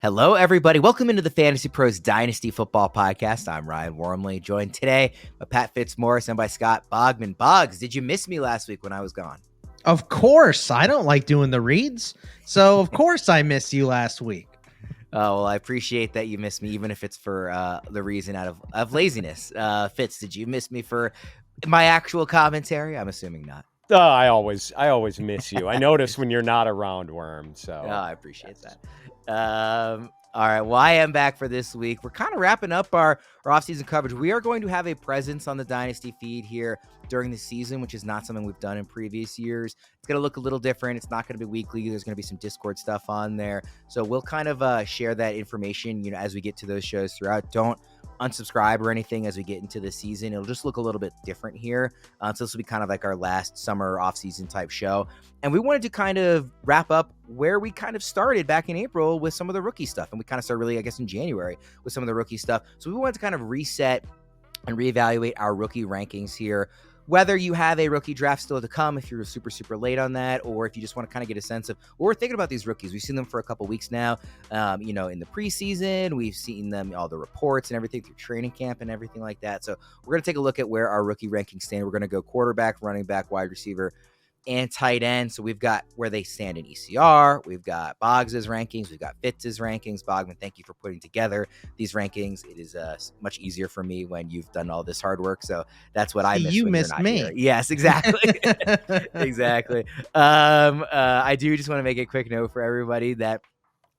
Hello, everybody. Welcome into the Fantasy Pros Dynasty Football Podcast. I'm Ryan Womeli, joined today by Pat Fitzmaurice and by Scott Bogman. Boggs, did you miss me last week when I was gone? Of course. I don't like doing the reads, so of course I missed you last week. Oh, well, I appreciate that you missed me, even if it's for the reason out of laziness. Fitz, did you miss me for my actual commentary? I'm assuming not. I always miss you. I notice when you're not around, Worm. So I appreciate that. All right. Well, I am back for this week. We're kind of wrapping up our offseason coverage. We are going to have a presence on the Dynasty feed here during the season, which is not something we've done in previous years. It's going to look a little different. It's not going to be weekly. There's going to be some Discord stuff on there. So we'll kind of share that information, as we get to those shows throughout. Don't unsubscribe or anything as we get into the season. It'll just look a little bit different here. So this will be kind of like our last summer off-season type show. And we wanted to kind of wrap up where we kind of started back in April with some of the rookie stuff. And we kind of started really, I guess, in January with some of the rookie stuff. So we wanted to kind of reset and reevaluate our rookie rankings here. Whether you have a rookie draft still to come, if you're super, super late on that, or if you just want to kind of get a sense of what we're thinking about these rookies. We've seen them for a couple weeks now, in the preseason. We've seen them, all the reports and everything through training camp and everything like that. So we're going to take a look at where our rookie rankings stand. We're going to go quarterback, running back, wide receiver, and tight end. So we've got where they stand in ECR. We've got Boggs's rankings. We've got Fitz's rankings. Bogman, thank you for putting together these rankings. It is much easier for me when you've done all this hard work. So that's what I miss. You missed me. Here. Yes, exactly. Exactly. I do just want to make a quick note for everybody that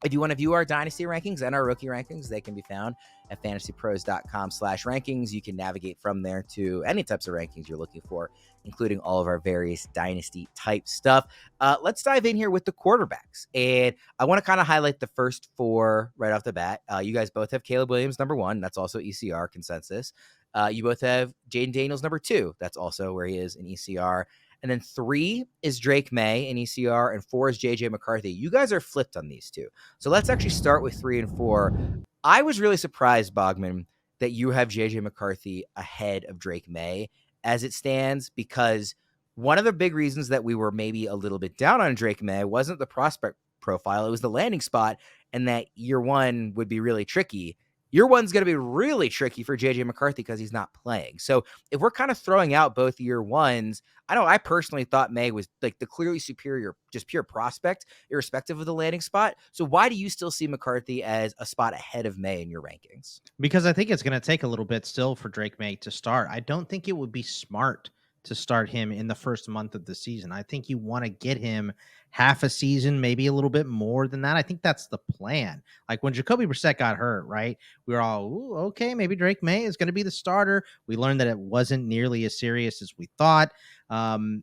if you want to view our dynasty rankings and our rookie rankings, they can be found at fantasypros.com/rankings. You can navigate from there to any types of rankings you're looking for, including all of our various dynasty type stuff. Let's dive in here with the quarterbacks. And I want to kind of highlight the first four right off the bat. You guys both have Caleb Williams, number 1. That's also ECR consensus. You both have Jayden Daniels, number 2. That's also where he is in ECR. And then 3 is Drake May in ECR, and 4 is JJ McCarthy. You guys are flipped on these two. So let's actually start with 3 and 4. I was really surprised, Bogman, that you have JJ McCarthy ahead of Drake May as it stands, because one of the big reasons that we were maybe a little bit down on Drake May wasn't the prospect profile. It was the landing spot, and that year one would be really tricky. Year one's going to be really tricky for JJ McCarthy because he's not playing. So if we're kind of throwing out both year ones, I personally thought May was like the clearly superior, just pure prospect, irrespective of the landing spot. So why do you still see McCarthy as a spot ahead of May in your rankings? Because I think it's going to take a little bit still for Drake May to start. I don't think it would be smart to start him in the first month of the season. I think you want to get him half a season, maybe a little bit more than that. I think that's the plan. Like when Jacoby Brissett got hurt, right? We were all, ooh, okay, maybe Drake May is going to be the starter. We learned that it wasn't nearly as serious as we thought. And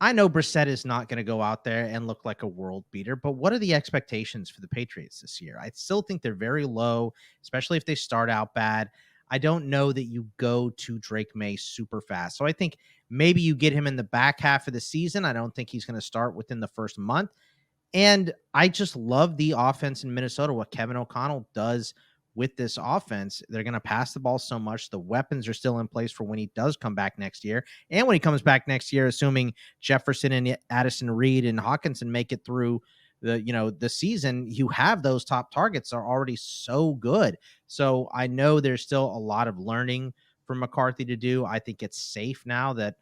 I know Brissett is not going to go out there and look like a world beater, but what are the expectations for the Patriots this year? I still think they're very low, especially if they start out bad. I don't know that you go to Drake May super fast. So I think maybe you get him in the back half of the season. I don't think he's going to start within the first month. And I just love the offense in Minnesota, what Kevin O'Connell does with this offense. They're going to pass the ball so much. The weapons are still in place for when he does come back next year. And when he comes back next year, assuming Jefferson and Addison Reed and Hawkinson make it through the season, you have those top targets are already so good. So I know there's still a lot of learning for McCarthy to do. I think it's safe now that,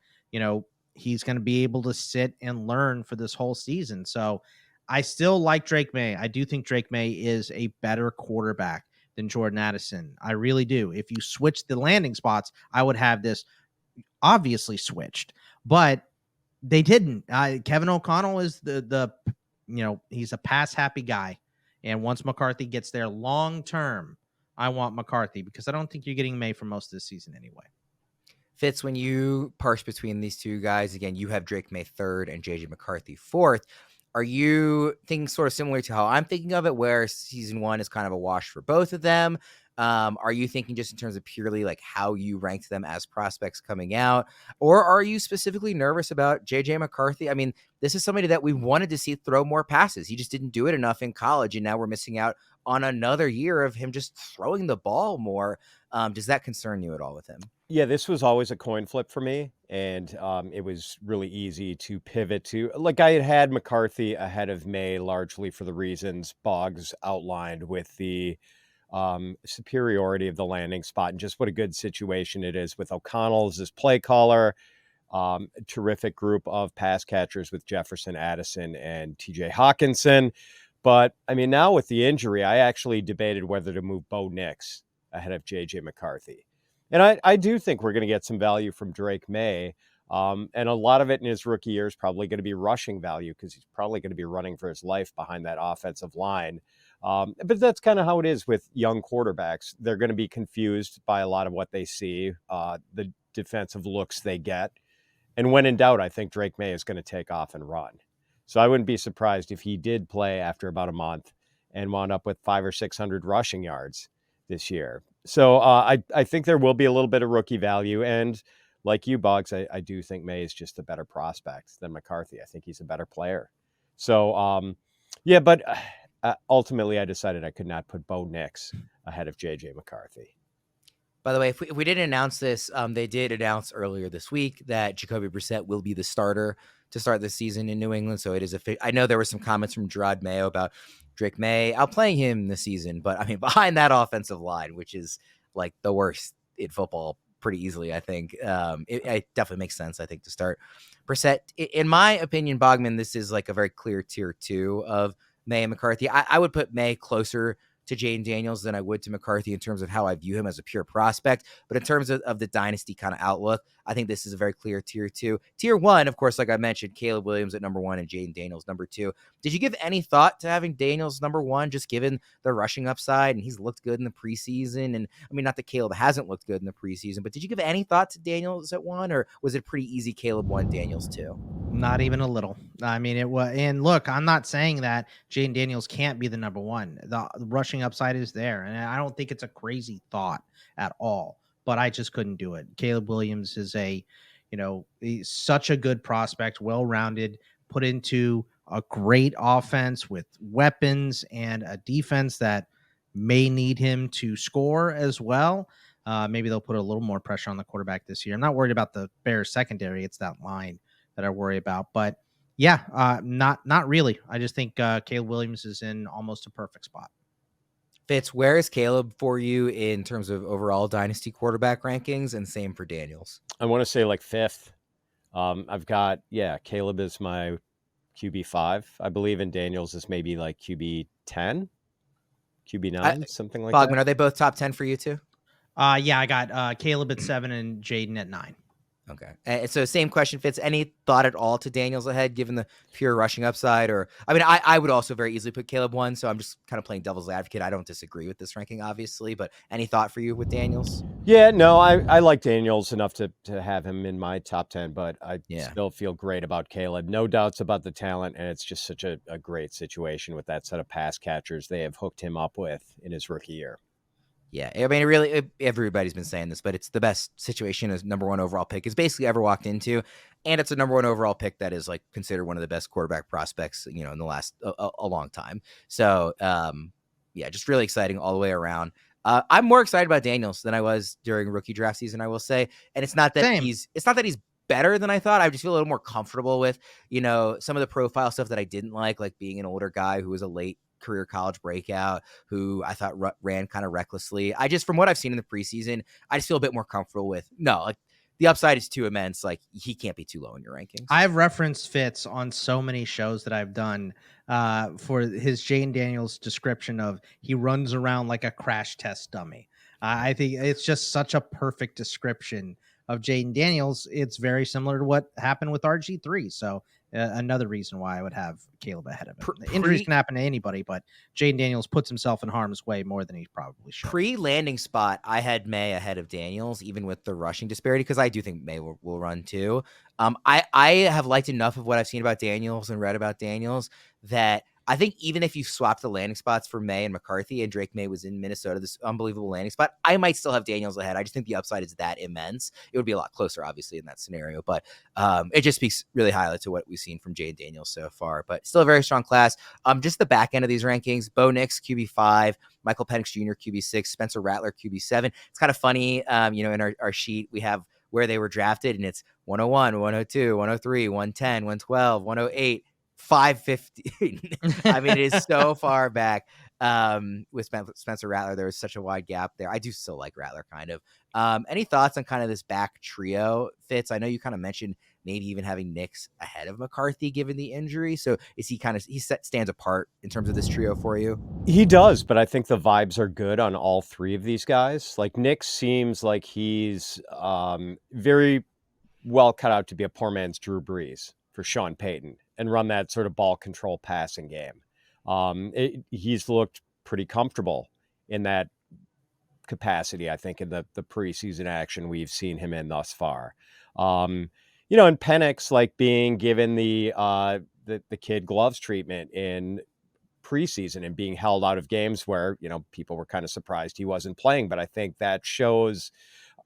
he's going to be able to sit and learn for this whole season. So I still like Drake May. I do think Drake May is a better quarterback than Jordan Addison. I really do. If you switch the landing spots, I would have this obviously switched, but they didn't. Kevin O'Connell is he's a pass happy guy. And once McCarthy gets there long term, I want McCarthy because I don't think you're getting May for most of the season anyway. Fitz, when you parse between these two guys, again, you have Drake May 3rd and JJ McCarthy 4th. Are you thinking sort of similar to how I'm thinking of it, where season 1 is kind of a wash for both of them? Are you thinking just in terms of purely like how you ranked them as prospects coming out? Or are you specifically nervous about JJ McCarthy? I mean, this is somebody that we wanted to see throw more passes. He just didn't do it enough in college, and now we're missing out on another year of him just throwing the ball more. Does that concern you at all with him? Yeah, this was always a coin flip for me, and it was really easy to pivot to. Like, I had McCarthy ahead of May largely for the reasons Boggs outlined, with the superiority of the landing spot and just what a good situation it is with O'Connell as his play caller. Terrific group of pass catchers with Jefferson, Addison, and TJ Hawkinson. But I mean, now with the injury, I actually debated whether to move Bo Nix ahead of JJ McCarthy. And I do think we're going to get some value from Drake May. And a lot of it in his rookie year is probably going to be rushing value, because he's probably going to be running for his life behind that offensive line. But that's kind of how it is with young quarterbacks. They're going to be confused by a lot of what they see, the defensive looks they get. And when in doubt, I think Drake May is going to take off and run. So I wouldn't be surprised if he did play after about a month and wound up with 500 or 600 rushing yards this year. So I think there will be a little bit of rookie value. And like you, Boggs, I do think May is just a better prospect than McCarthy. I think he's a better player. So, yeah, but ultimately I decided I could not put Bo Nix ahead of JJ McCarthy. By the way, if we didn't announce this, they did announce earlier this week that Jacoby Brissett will be the starter to start this season in New England. So it is I know there were some comments from Gerard Mayo about Drake May outplaying him this season, but I mean, behind that offensive line, which is like the worst in football pretty easily, I think it definitely makes sense, I think, to start Brissett. In my opinion, Bogman, this is like a very clear tier 2 of May and McCarthy. I would put May closer to Jayden Daniels than I would to McCarthy in terms of how I view him as a pure prospect. But in terms of the dynasty kind of outlook, I think this is a very clear tier 2. Tier 1, of course, like I mentioned, Caleb Williams at number 1 and Jayden Daniels number 2. Did you give any thought to having Daniels number 1, just given the rushing upside? And he's looked good in the preseason. And I mean, not that Caleb hasn't looked good in the preseason, but did you give any thought to Daniels at 1, or was it pretty easy Caleb 1, Daniels 2? Not even a little. I mean, it was, and look, I'm not saying that Jayden Daniels can't be the number 1. The rushing upside is there, and I don't think it's a crazy thought at all. But I just couldn't do it. Caleb Williams is he's such a good prospect, well-rounded, put into a great offense with weapons and a defense that may need him to score as well. Maybe they'll put a little more pressure on the quarterback this year. I'm not worried about the Bears secondary. It's that line that I worry about. But yeah, not really. I just think Caleb Williams is in almost a perfect spot. Fitz, where is Caleb for you in terms of overall dynasty quarterback rankings, and same for Daniels? I want to say like 5th. I've got, Caleb is my QB 5, I believe, and Daniels is maybe like QB 10, QB 9, something like Bogman, that. are they both top 10 for you too? Yeah, I got Caleb at 7 and Jayden at 9. Okay. So same question, Fitz. Any thought at all to Daniels ahead, given the pure rushing upside? Or, I mean, I would also very easily put Caleb 1, so I'm just kind of playing devil's advocate. I don't disagree with this ranking, obviously, but any thought for you with Daniels? Yeah, no, I like Daniels enough to have him in my top 10, but I still feel great about Caleb. No doubts about the talent, and it's just such a great situation with that set of pass catchers they have hooked him up with in his rookie year. Yeah, I mean, really, everybody's been saying this, but it's the best situation as number 1 overall pick is basically ever walked into, and it's a number 1 overall pick that is like considered one of the best quarterback prospects, in the last a long time. So, just really exciting all the way around. I'm more excited about Daniels than I was during rookie draft season, I will say, and it's not that he's better than I thought. I just feel a little more comfortable with, some of the profile stuff that I didn't like being an older guy who was a late career college breakout, who I thought ran kind of recklessly. From what I've seen in the preseason, I just feel a bit more comfortable with, the upside is too immense. Like, he can't be too low in your rankings. I've referenced Fitz on so many shows that I've done for his Jayden Daniels description of he runs around like a crash test dummy. I think it's just such a perfect description of Jayden Daniels. It's very similar to what happened with RG3. So another reason why I would have Caleb ahead of him. Injuries can happen to anybody, but Jayden Daniels puts himself in harm's way more than he probably should. Pre-landing spot, I had May ahead of Daniels, even with the rushing disparity, because I do think May will run too. I have liked enough of what I've seen about Daniels and read about Daniels that I think even if you swap the landing spots for May and McCarthy and Drake May was in Minnesota, this unbelievable landing spot, I might still have Daniels ahead. I just think the upside is that immense. It would be a lot closer, obviously, in that scenario, but it just speaks really highly to what we've seen from Jayden Daniels so far, but still a very strong class. Just the back end of these rankings, Bo Nix, QB5, Michael Penix Jr., QB6, Spencer Rattler, QB7. It's kind of funny, in our sheet, we have where they were drafted, and it's 101, 102, 103, 110, 112, 108, 550. I mean, it is so far back. With Spencer Rattler, there was such a wide gap there. I do still like Rattler, kind of. Any thoughts on kind of this back trio, Fitz? I know you kind of mentioned maybe even having Nix ahead of McCarthy given the injury. So is he stands apart in terms of this trio for you? He does, but I think the vibes are good on all three of these guys. Like Nix seems like he's very well cut out to be a poor man's Drew Brees for Sean Payton and run that sort of ball control passing game. He's looked pretty comfortable in that capacity, I think, in the preseason action we've seen him in thus far. And Penix, like being given the kid gloves treatment in preseason and being held out of games where, people were kind of surprised he wasn't playing. But I think that shows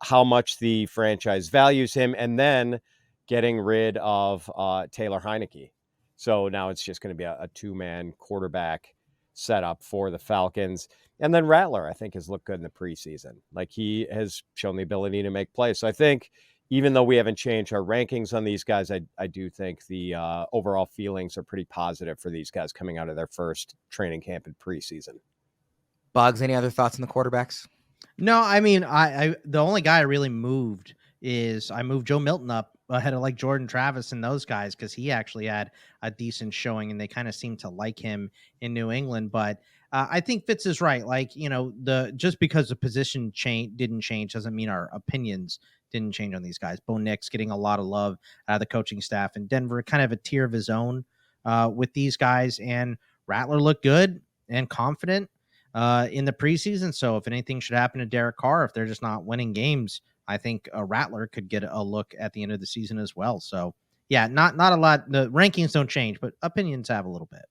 how much the franchise values him, and then getting rid of Taylor Heineke. So now it's just going to be a two-man quarterback setup for the Falcons. And then Rattler, I think, has looked good in the preseason. Like, he has shown the ability to make plays. So I think even though we haven't changed our rankings on these guys, I do think the overall feelings are pretty positive for these guys coming out of their first training camp in preseason. Boggs, any other thoughts on the quarterbacks? No, I mean, I the only guy I really moved is I moved Joe Milton up ahead of like Jordan Travis and those guys, because he actually had a decent showing and they kind of seemed to like him in New England. But I think Fitz is right. Like, just because the position didn't change doesn't mean our opinions didn't change on these guys. Bo Nix getting a lot of love out of the coaching staff in Denver, kind of a tier of his own with these guys. And Rattler looked good and confident in the preseason. So if anything should happen to Derek Carr, if they're just not winning games, I think a Rattler could get a look at the end of the season as well. So yeah, not a lot. The rankings don't change, but opinions have a little bit.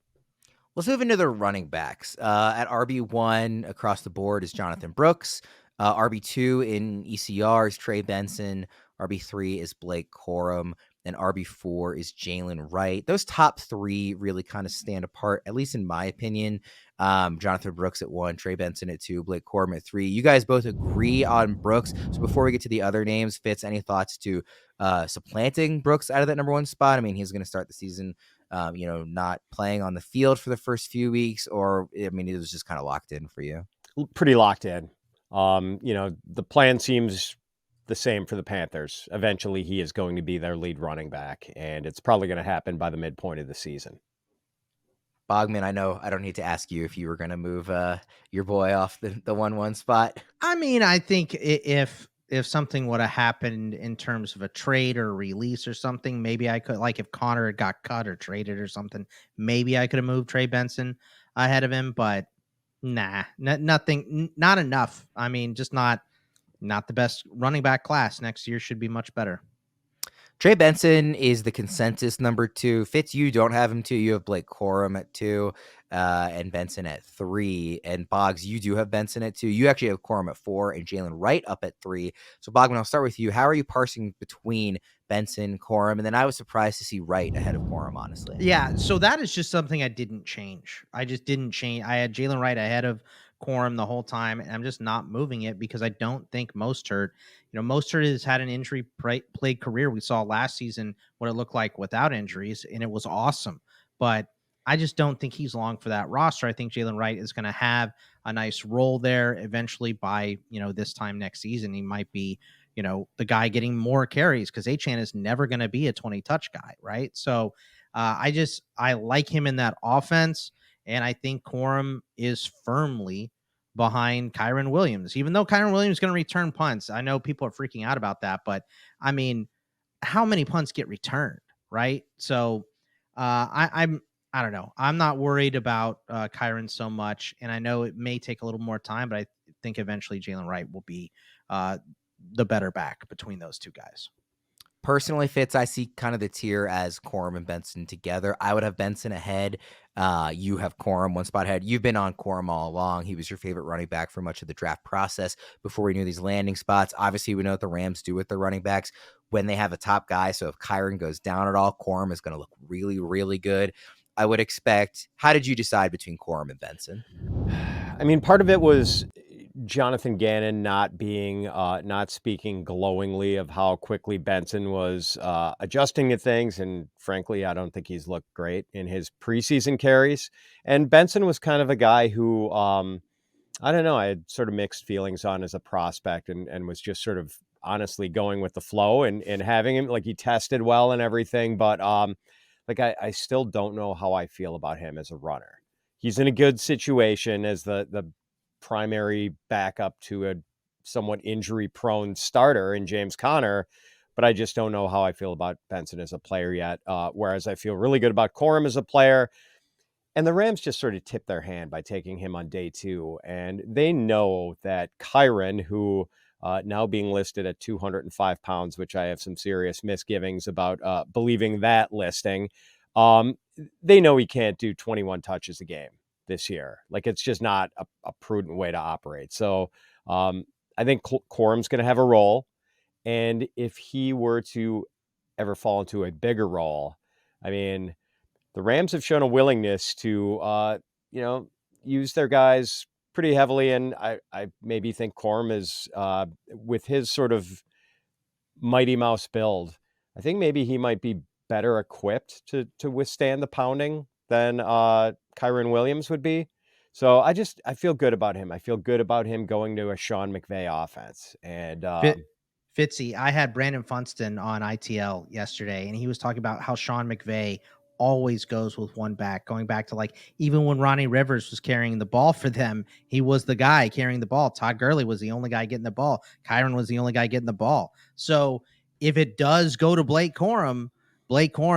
Let's move into the running backs. At RB1 across the board is Jonathon Brooks. RB2 in ECR is Trey Benson. RB3 is Blake Corum. And RB4 is Jalen Wright. Those top three really kind of stand apart, at least in my opinion. Jonathon Brooks at 1, Trey Benson at 2, Blake Corum at 3. You guys both agree on Brooks. So before we get to the other names, Fitz, any thoughts to supplanting Brooks out of that number 1 spot? I mean, he's going to start the season, not playing on the field for the first few weeks, or, I mean, it was just kind of locked in for you. Pretty locked in. The plan seems the same for the Panthers. Eventually, he is going to be their lead running back, and it's probably going to happen by the midpoint of the season. Bogman, I know I don't need to ask you if you were going to move your boy off the 1-1 spot. I mean, I think if something would have happened in terms of a trade or release or something, maybe I could, like if Connor had got cut or traded or something, maybe I could have moved Trey Benson ahead of him, but nothing, not enough. I mean, just not the best running back class. Next year should be much better. Trey Benson is the consensus number 2. Fitz, you don't have him 2. You have Blake Corum at 2 and Benson at 3. And Boggs, you do have Benson at 2. You actually have Corum at 4 and Jalen Wright up at 3. So Bogman, I'll start with you. How are you parsing between Benson, Corum? And then I was surprised to see Wright ahead of Corum, honestly. Yeah, so that is just something I didn't change. I just didn't change. I had Jalen Wright ahead of Corum the whole time, and I'm just not moving it because I don't think Mostert, Mostert has had an injury-plagued career. We saw last season what it looked like without injuries, and it was awesome. But I just don't think he's long for that roster. I think Jalen Wright is going to have a nice role there eventually by, this time next season. He might be, the guy getting more carries because Achane is never going to be a 20-touch guy, right? So I like him in that offense. And I think Corum is firmly behind Kyren Williams, even though Kyren Williams is going to return punts. I know people are freaking out about that, but I mean, how many punts get returned, right? So I don't know. I'm not worried about Kyren so much, and I know it may take a little more time, but I think eventually Jalen Wright will be the better back between those two guys. Personally, Fitz, I see kind of the tier as Corum and Benson together. I would have Benson ahead. You have Corum one spot ahead. You've been on Corum all along. He was your favorite running back for much of the draft process before we knew these landing spots. Obviously, we know what the Rams do with their running backs when they have a top guy. So if Kyron goes down at all, Corum is going to look really, really good. I would expect. How did you decide between Corum and Benson? I mean, part of it was Jonathan Gannon not speaking glowingly of how quickly Benson was adjusting to things. And frankly, I don't think he's looked great in his preseason carries. And Benson was kind of a guy who, I don't know, I had sort of mixed feelings on as a prospect and was just sort of honestly going with the flow and having him, like, he tested well and everything. But I still don't know how I feel about him as a runner. He's in a good situation as the primary backup to a somewhat injury-prone starter in James Conner, but I just don't know how I feel about Benson as a player yet, whereas I feel really good about Corum as a player. And the Rams just sort of tipped their hand by taking him on day 2, and they know that Kyron, who now being listed at 205 pounds, which I have some serious misgivings about believing that listing, they know he can't do 21 touches a game this year. Like, it's just not a prudent way to operate. So I think Corum's going to have a role. And if he were to ever fall into a bigger role, I mean, the Rams have shown a willingness to, use their guys pretty heavily. And I maybe think Corum is, with his sort of Mighty Mouse build, I think maybe he might be better equipped to withstand the pounding than Kyron Williams would be. So I feel good about him. I feel good about him going to a Sean McVay offense. And Fitzy, I had Brandon Funston on ITL yesterday, and he was talking about how Sean McVay always goes with one back, going back to, like, even when Ronnie Rivers was carrying the ball for them, he was the guy carrying the ball. Todd Gurley was the only guy getting the ball. Kyron was the only guy getting the ball. So if it does go to Blake Corum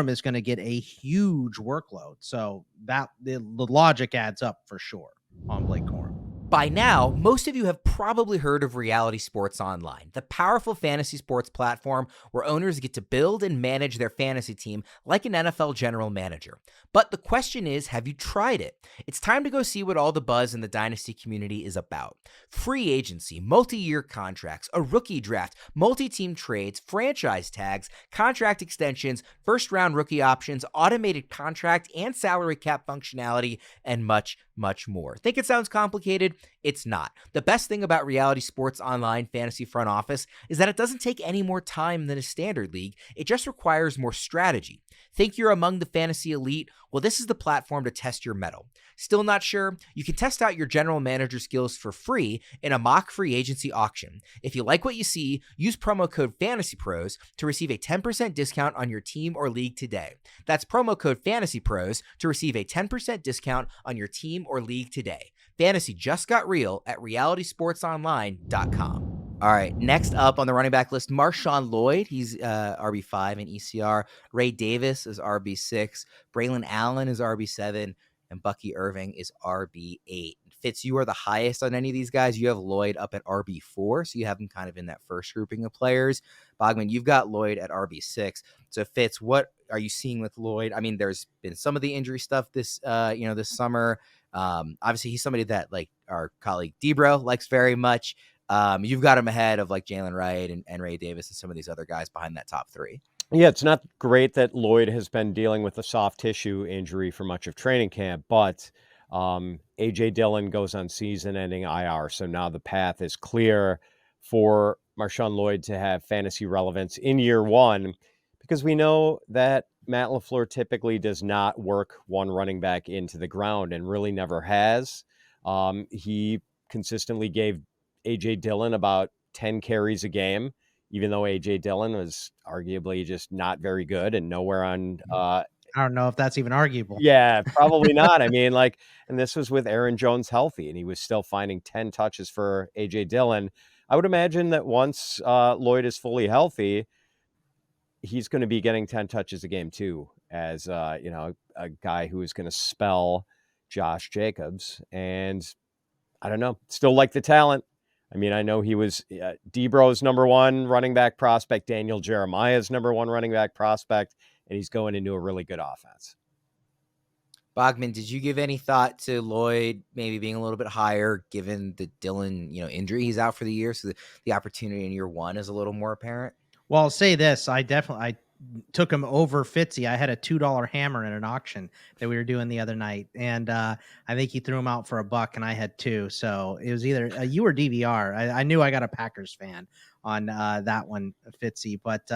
is going to get a huge workload. So that the logic adds up for sure on Blake Corum. By now, most of you have probably heard of Reality Sports Online, the powerful fantasy sports platform where owners get to build and manage their fantasy team like an NFL general manager. But the question is, have you tried it? It's time to go see what all the buzz in the Dynasty community is about. Free agency, multi-year contracts, a rookie draft, multi-team trades, franchise tags, contract extensions, first-round rookie options, automated contract and salary cap functionality, and much, much more. Think it sounds complicated? It's not. The best thing about Reality Sports Online Fantasy Front Office is that it doesn't take any more time than a standard league. It just requires more strategy. Think you're among the fantasy elite? Well, this is the platform to test your mettle. Still not sure? You can test out your general manager skills for free in a mock free agency auction. If you like what you see, use promo code FantasyPros to receive a 10% discount on your team or league today. That's promo code FantasyPros to receive a 10% discount on your team or league today. Fantasy just got real at realityssportsonline.com. All right, next up on the running back list, MarShawn Lloyd. He's RB5 in ECR. Ray Davis is RB6. Braylon Allen is RB7. And Bucky Irving is RB8. Fitz, you are the highest on any of these guys. You have Lloyd up at RB4, so you have him kind of in that first grouping of players. Bogman, you've got Lloyd at RB6. So Fitz, what are you seeing with Lloyd? I mean, there's been some of the injury stuff this summer. Obviously, he's somebody that, like, our colleague Debro likes very much. You've got him ahead of, like, Jalen Wright and Ray Davis and some of these other guys behind that top 3. Yeah, it's not great that Lloyd has been dealing with a soft tissue injury for much of training camp, but A.J. Dillon goes on season-ending IR, so now the path is clear for MarShawn Lloyd to have fantasy relevance in year 1, because we know that Matt LaFleur typically does not work one running back into the ground and really never has. He consistently gave A.J. Dillon about 10 carries a game, even though A.J. Dillon was arguably just not very good and nowhere on I don't know if that's even arguable. Yeah, probably not. I mean, like, and this was with Aaron Jones healthy, and he was still finding 10 touches for A.J. Dillon. I would imagine that once Lloyd is fully healthy, he's going to be getting 10 touches a game too, as a guy who is going to spell Josh Jacobs. And I don't know, still like the talent. I mean, I know he was Debro's number one running back prospect, Daniel Jeremiah's number one running back prospect, and he's going into a really good offense. Bogman, did you give any thought to Lloyd maybe being a little bit higher given the Dillon, injury? He's out for the year, so the opportunity in year one is a little more apparent. Well, I'll say this. I took him over Fitzy. I had a $2 hammer in an auction that we were doing the other night, and I think he threw him out for $1, and I had 2. So it was either you or DVR. I knew I got a Packers fan on that one, Fitzy. But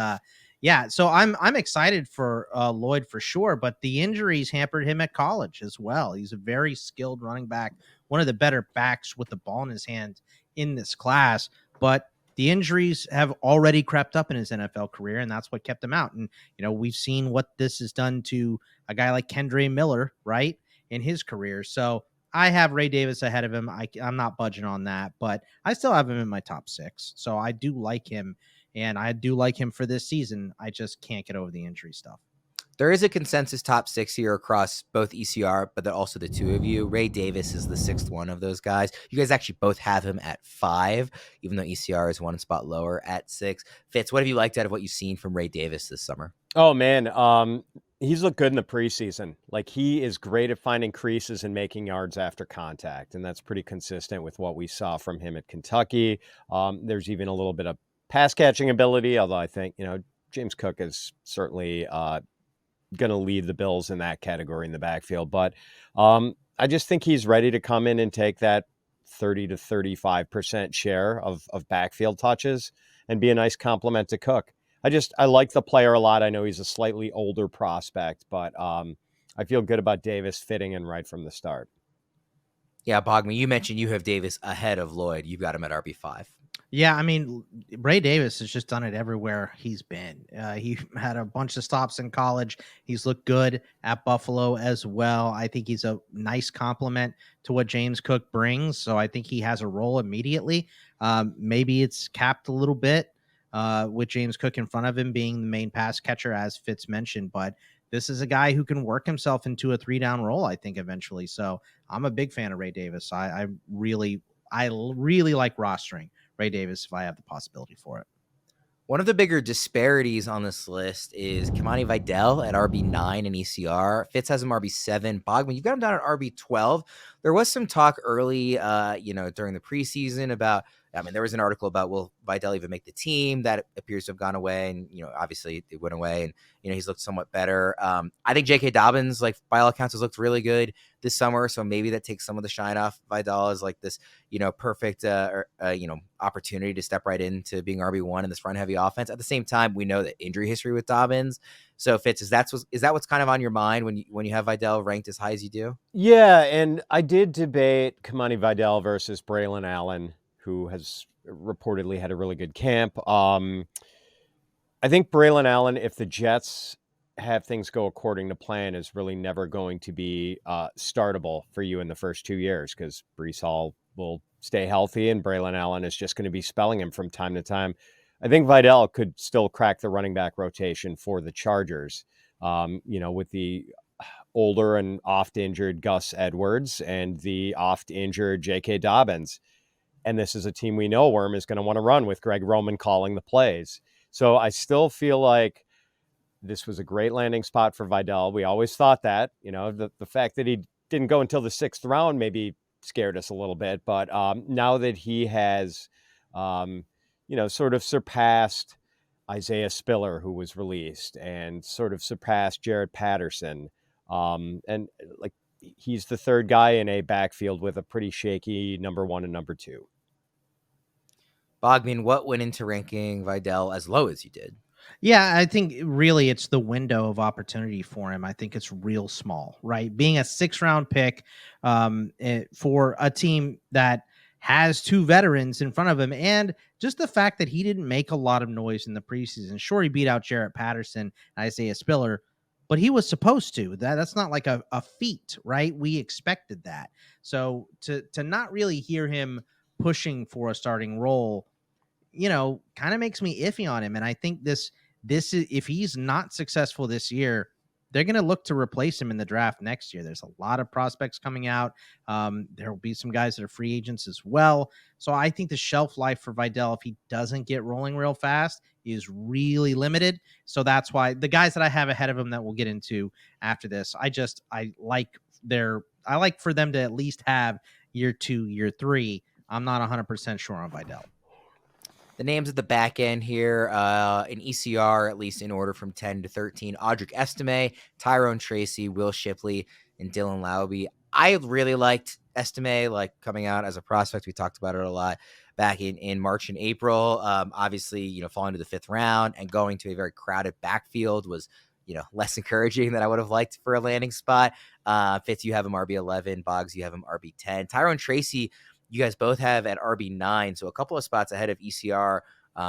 yeah, so I'm excited for Lloyd for sure. But the injuries hampered him at college as well. He's a very skilled running back, one of the better backs with the ball in his hand in this class. But the injuries have already crept up in his NFL career, and that's what kept him out. And, we've seen what this has done to a guy like Kendre Miller, right, in his career. So I have Ray Davis ahead of him. I'm not budging on that, but I still have him in my top 6. So I do like him, and I do like him for this season. I just can't get over the injury stuff. There is a consensus top 6 here across both ECR, but also the two of you. Ray Davis is the 6th one of those guys. You guys actually both have him at 5, even though ECR is one spot lower at 6. Fitz, what have you liked out of what you've seen from Ray Davis this summer? Oh, man. He's looked good in the preseason. Like, he is great at finding creases and making yards after contact, and that's pretty consistent with what we saw from him at Kentucky. There's even a little bit of pass catching ability, although I think, James Cook is certainly going to lead the Bills in that category in the backfield. But I just think he's ready to come in and take that 30 to 35% share of backfield touches and be a nice compliment to Cook. I like the player a lot. I know he's a slightly older prospect, but I feel good about Davis fitting in right from the start. Yeah, Bogman, you mentioned you have Davis ahead of Lloyd. You've got him at RB5. Yeah, I mean, Ray Davis has just done it everywhere he's been. He had a bunch of stops in college. He's looked good at Buffalo as well. I think he's a nice complement to what James Cook brings. So I think he has a role immediately. Maybe it's capped a little bit with James Cook in front of him being the main pass catcher, as Fitz mentioned. But this is a guy who can work himself into a 3-down role, I think, eventually. So I'm a big fan of Ray Davis. I really like rostering Ray Davis if I have the possibility for it. One of the bigger disparities on this list is Kimani Vidal at RB9 in ECR. Fitz has him RB7. Bogman, you've got him down at RB12. There was some talk early, during the preseason about, there was an article about, will Vidal even make the team? That appears to have gone away. And, obviously it went away and, he's looked somewhat better. I think J.K. Dobbins, by all accounts, has looked really good this summer. So maybe that takes some of the shine off Vidal as this, perfect, opportunity to step right into being RB1 in this run heavy offense. At the same time, we know the injury history with Dobbins. So Fitz, is that what's kind of on your mind when you have Vidal ranked as high as you do? Yeah. And I did debate Kimani Vidal versus Braylon Allen, who has reportedly had a really good camp. I think Braylon Allen, if the Jets have things go according to plan, is really never going to be startable for you in the first 2 years because Breece Hall will stay healthy and Braylon Allen is just going to be spelling him from time to time. I think Vidal could still crack the running back rotation for the Chargers, with the older and oft-injured Gus Edwards and the oft-injured J.K. Dobbins. And this is a team we know Worm is going to want to run with Greg Roman calling the plays. So I still feel like this was a great landing spot for Vidal. We always thought that, the fact that he didn't go until the 6th round maybe scared us a little bit. But now that he has, sort of surpassed Isaiah Spiller, who was released, and sort of surpassed Jared Patterson, and he's the 3rd guy in a backfield with a pretty shaky number 1 and number 2. Bogman, what went into ranking Vidal as low as you did? Yeah, I think really it's the window of opportunity for him. I think it's real small, right? Being a 6th-round pick for a team that has 2 veterans in front of him, and just the fact that he didn't make a lot of noise in the preseason. Sure, he beat out Jarrett Patterson and Isaiah Spiller, but he was supposed to. That's not like a feat, right? We expected that. So to not really hear him pushing for a starting role, kind of makes me iffy on him. And I think this is, if he's not successful this year, they're going to look to replace him in the draft next year. There's a lot of prospects coming out. There will be some guys that are free agents as well. So I think the shelf life for Vidal, if he doesn't get rolling real fast, is really limited. So that's why the guys that I have ahead of him that we'll get into after this, I like for them to at least have year 2, year 3. I'm not 100% sure on Vidal. The names at the back end here, in ECR, at least in order from 10 to 13, Audric Estime, Tyrone Tracy, Will Shipley, and Dylan Lauby. I really liked Estime, like coming out as a prospect. We talked about it a lot back in March and April. Obviously, falling to the 5th round and going to a very crowded backfield was, less encouraging than I would have liked for a landing spot. Fitz, you have him RB11. Boggs, you have him RB10. Tyrone Tracy, you guys both have at RB9, so a couple of spots ahead of ECR,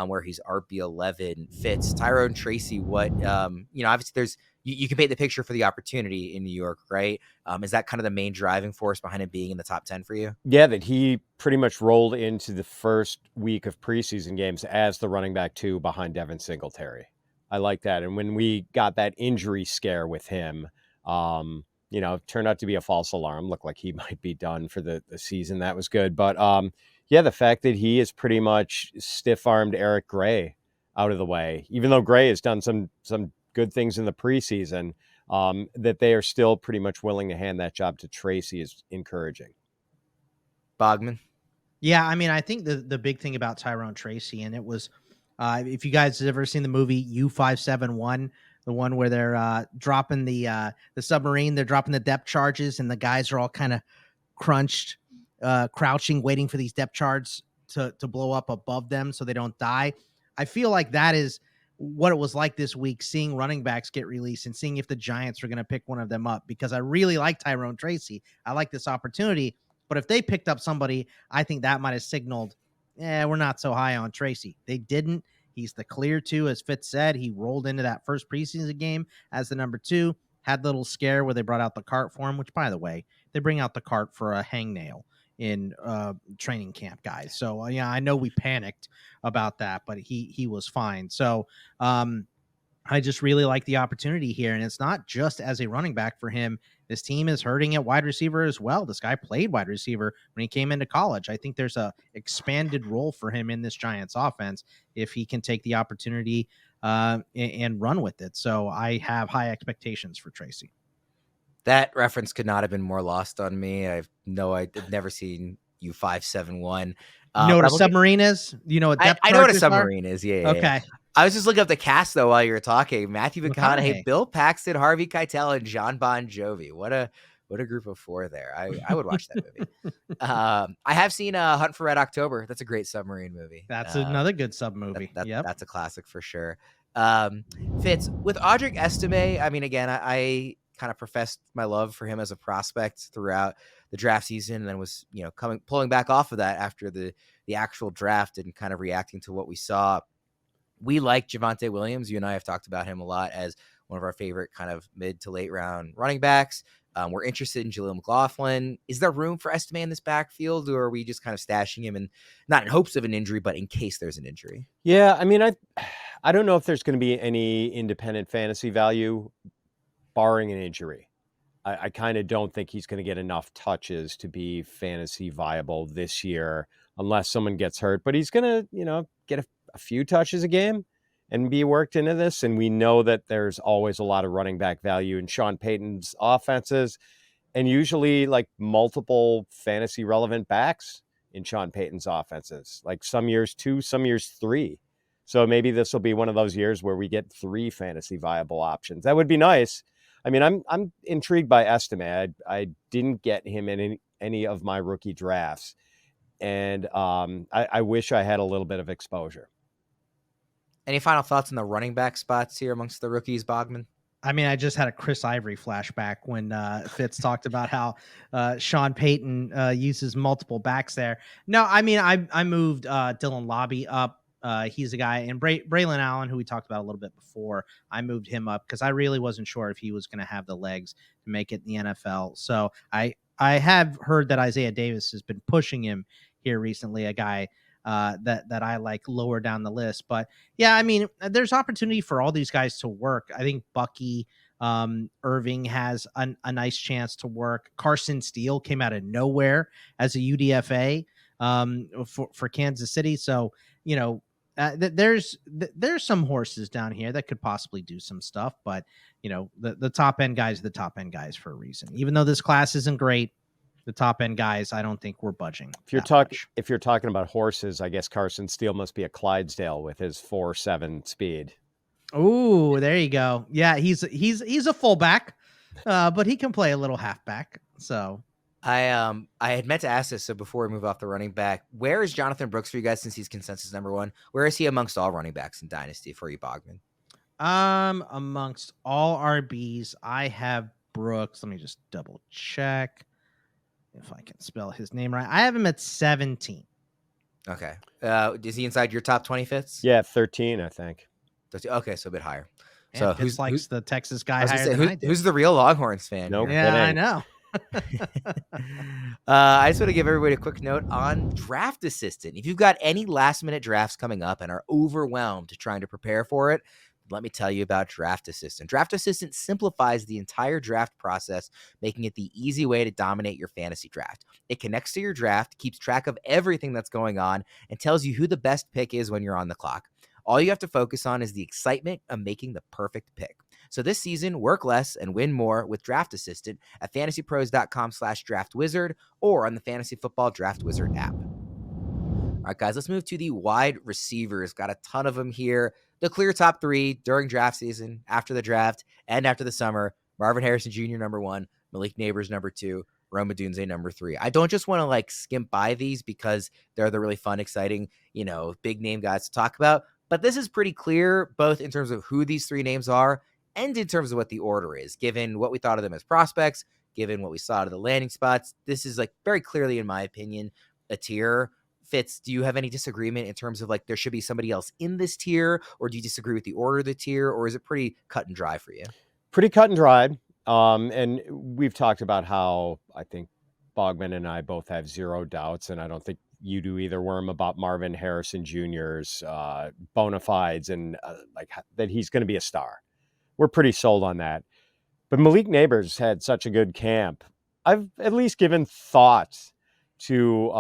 where he's RB11. Fitz, Tyrone Tracy, what, obviously there's, you can paint the picture for the opportunity in New York, right? Is that kind of the main driving force behind him being in the top 10 for you? Yeah, that he pretty much rolled into the first week of preseason games as the running back 2 behind Devin Singletary. I like that. And when we got that injury scare with him, turned out to be a false alarm. Looked like he might be done for the season. That was good. But the fact that he is pretty much stiff-armed Eric Gray out of the way, even though Gray has done some good things in the preseason, that they are still pretty much willing to hand that job to Tracy is encouraging. Bogman? Yeah, I mean, I think the big thing about Tyrone Tracy, and it was, if you guys have ever seen the movie U571, the one where they're dropping the submarine, they're dropping the depth charges, and the guys are all kind of crunched, crouching, waiting for these depth charges to blow up above them so they don't die. I feel like that is what it was like this week, seeing running backs get released and seeing if the Giants are going to pick one of them up, because I really like Tyrone Tracy. I like this opportunity, but if they picked up somebody, I think that might have signaled, we're not so high on Tracy. They didn't. He's the clear 2, as Fitz said. He rolled into that first preseason game as the number 2, had the little scare where they brought out the cart for him, which, by the way, they bring out the cart for a hangnail in training camp, guys. So, I know we panicked about that, but he was fine. So, I just really like the opportunity here. And it's not just as a running back for him. This team is hurting at wide receiver as well. This guy played wide receiver when he came into college. I think there's a expanded role for him in this Giants offense if he can take the opportunity and run with it. So I have high expectations for Tracy. That reference could not have been more lost on me. I've never seen U571. You know what a submarine is? You know what depth I know what a charges submarine are? is. Yeah. Okay. I was just looking up the cast though while you were talking. Matthew McConaughey, McConaughey. Bill Paxton, Harvey Keitel, and John Bon Jovi. What a group of 4 there. I would watch that movie. I have seen Hunt for Red October. That's a great submarine movie. That's another good sub movie. That's a classic for sure. Fitz, with Audric Estime, I mean, again, I kind of professed my love for him as a prospect throughout the draft season, and then was pulling back off of that after the actual draft and kind of reacting to what we saw. We like Javonte Williams. You and I have talked about him a lot as one of our favorite kind of mid to late round running backs. We're interested in Jaleel McLaughlin. Is there room for Estime in this backfield, or are we just kind of stashing him, and not in hopes of an injury, but in case there's an injury? Yeah, I mean, I don't know if there's going to be any independent fantasy value barring an injury. I kind of don't think he's going to get enough touches to be fantasy viable this year unless someone gets hurt. But he's going to, get a few touches a game and be worked into this. And we know that there's always a lot of running back value in Sean Payton's offenses, and usually like multiple fantasy relevant backs in Sean Payton's offenses, like some years 2, some years 3. So maybe this will be one of those years where we get 3 fantasy viable options. That would be nice. I mean, I'm intrigued by Estime. I didn't get him in any of my rookie drafts, and I wish I had a little bit of exposure. Any final thoughts on the running back spots here amongst the rookies, Bogman? I mean, I just had a Chris Ivory flashback when Fitz talked about how Sean Payton uses multiple backs there. No, I mean, I moved Dylan Lauby up. He's a guy, and Braylon Allen, who we talked about a little bit before, I moved him up because I really wasn't sure if he was going to have the legs to make it in the NFL. So I have heard that Isaiah Davis has been pushing him here recently, a guy that I like lower down the list. But yeah, I mean, there's opportunity for all these guys to work. I think Bucky Irving has a nice chance to work. Carson Steele came out of nowhere as a UDFA for Kansas City. So, there's some horses down here that could possibly do some stuff, but the top end guys are the top end guys for a reason. Even though this class isn't great, the top end guys, I don't think we're budging. If you're talking about horses, I guess Carson Steele must be a Clydesdale with his 4.7 speed. Oh, there you go. Yeah, he's a fullback, but he can play a little halfback. So I had meant to ask this. So before we move off the running back, where is Jonathon Brooks for you guys since he's consensus number one? Where is he amongst all running backs in Dynasty for you, Bogman? Amongst all RBs, I have Brooks. Let me just double check if I can spell his name right. I have him at 17. Okay. Is he inside your top 20 fits? Yeah, 13, I think. Okay, so a bit higher. Man, so who's likes the Texas guy higher say, than I do. Who's the real Longhorns fan? No yeah, kidding. I know. I just want to give everybody a quick note on Draft Assistant. If you've got any last minute drafts coming up and are overwhelmed trying to prepare for it, let me tell you about Draft Assistant. Draft Assistant simplifies the entire draft process, making it the easy way to dominate your fantasy draft. It connects to your draft, keeps track of everything that's going on, and tells you who the best pick is when you're on the clock. All you have to focus on is the excitement of making the perfect pick. So this season, work less and win more with Draft Assistant at fantasypros.com/draftwizard or on the Fantasy Football Draft Wizard app. All right, guys, let's move to the wide receivers. Got a ton of them here. The clear top three during draft season, after the draft, and after the summer. Marvin Harrison Jr. number 1, Malik Neighbors number 2, Rome Odunze number 3. I don't just want to skimp by these because they're the really fun, exciting, big name guys to talk about. But this is pretty clear, both in terms of who these three names are and in terms of what the order is, given what we thought of them as prospects, given what we saw out of the landing spots. This is very clearly, in my opinion, a tier. Fitz, do you have any disagreement in terms of there should be somebody else in this tier, or do you disagree with the order of the tier, or is it pretty cut and dry for you? Pretty cut and dry. And we've talked about how I think Bogman and I both have zero doubts, and I don't think you do either, Worm, about Marvin Harrison Jr.'s bona fides and that he's going to be a star. We're pretty sold on that. But Malik Neighbors had such a good camp. I've at least given thought to,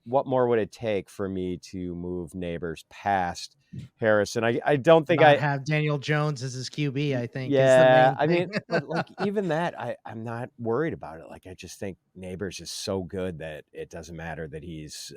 what more would it take for me to move Neighbors past Harrison? I don't think I have Daniel Jones as his QB. I think. Yeah, is the main thing. but even that, I'm not worried about it. I just think Neighbors is so good that it doesn't matter that he's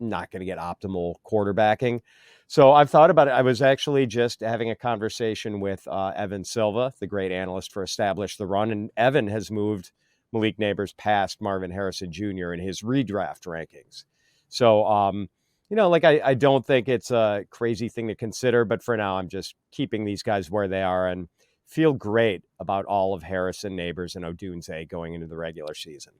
not going to get optimal quarterbacking. So I've thought about it. I was actually just having a conversation with Evan Silva, the great analyst for Establish the Run, and Evan has moved Malik Neighbors past Marvin Harrison Jr. in his redraft rankings. So, I don't think it's a crazy thing to consider, but for now, I'm just keeping these guys where they are and feel great about all of Harrison, Neighbors, and Odunze going into the regular season.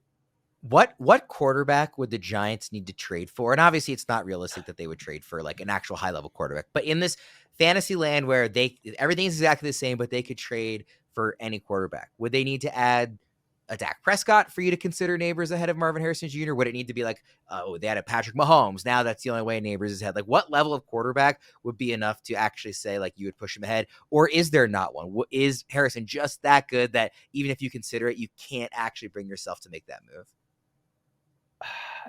What quarterback would the Giants need to trade for? And obviously it's not realistic that they would trade for an actual high level quarterback, but in this fantasy land where everything's exactly the same, but they could trade for any quarterback, would they need to add a Dak Prescott for you to consider Neighbors ahead of Marvin Harrison Jr.? Would it need to be they had a Patrick Mahomes? Now that's the only way Neighbors is ahead. What level of quarterback would be enough to actually say you would push him ahead? Or is there not one? Is Harrison just that good that even if you consider it, you can't actually bring yourself to make that move?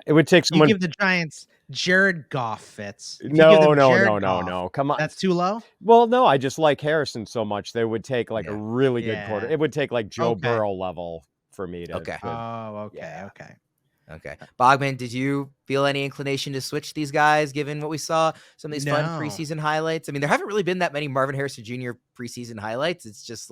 It would take someone. You give the Giants Jared Goff, Fitz. No. Come on. That's too low? Well, no, I just like Harrison so much. They would take a really good quarter. It would take Joe Burrow level for me to. Okay. Okay. Bogman, did you feel any inclination to switch these guys given what we saw? Some of these fun preseason highlights. I mean, there haven't really been that many Marvin Harrison Jr. preseason highlights. It's just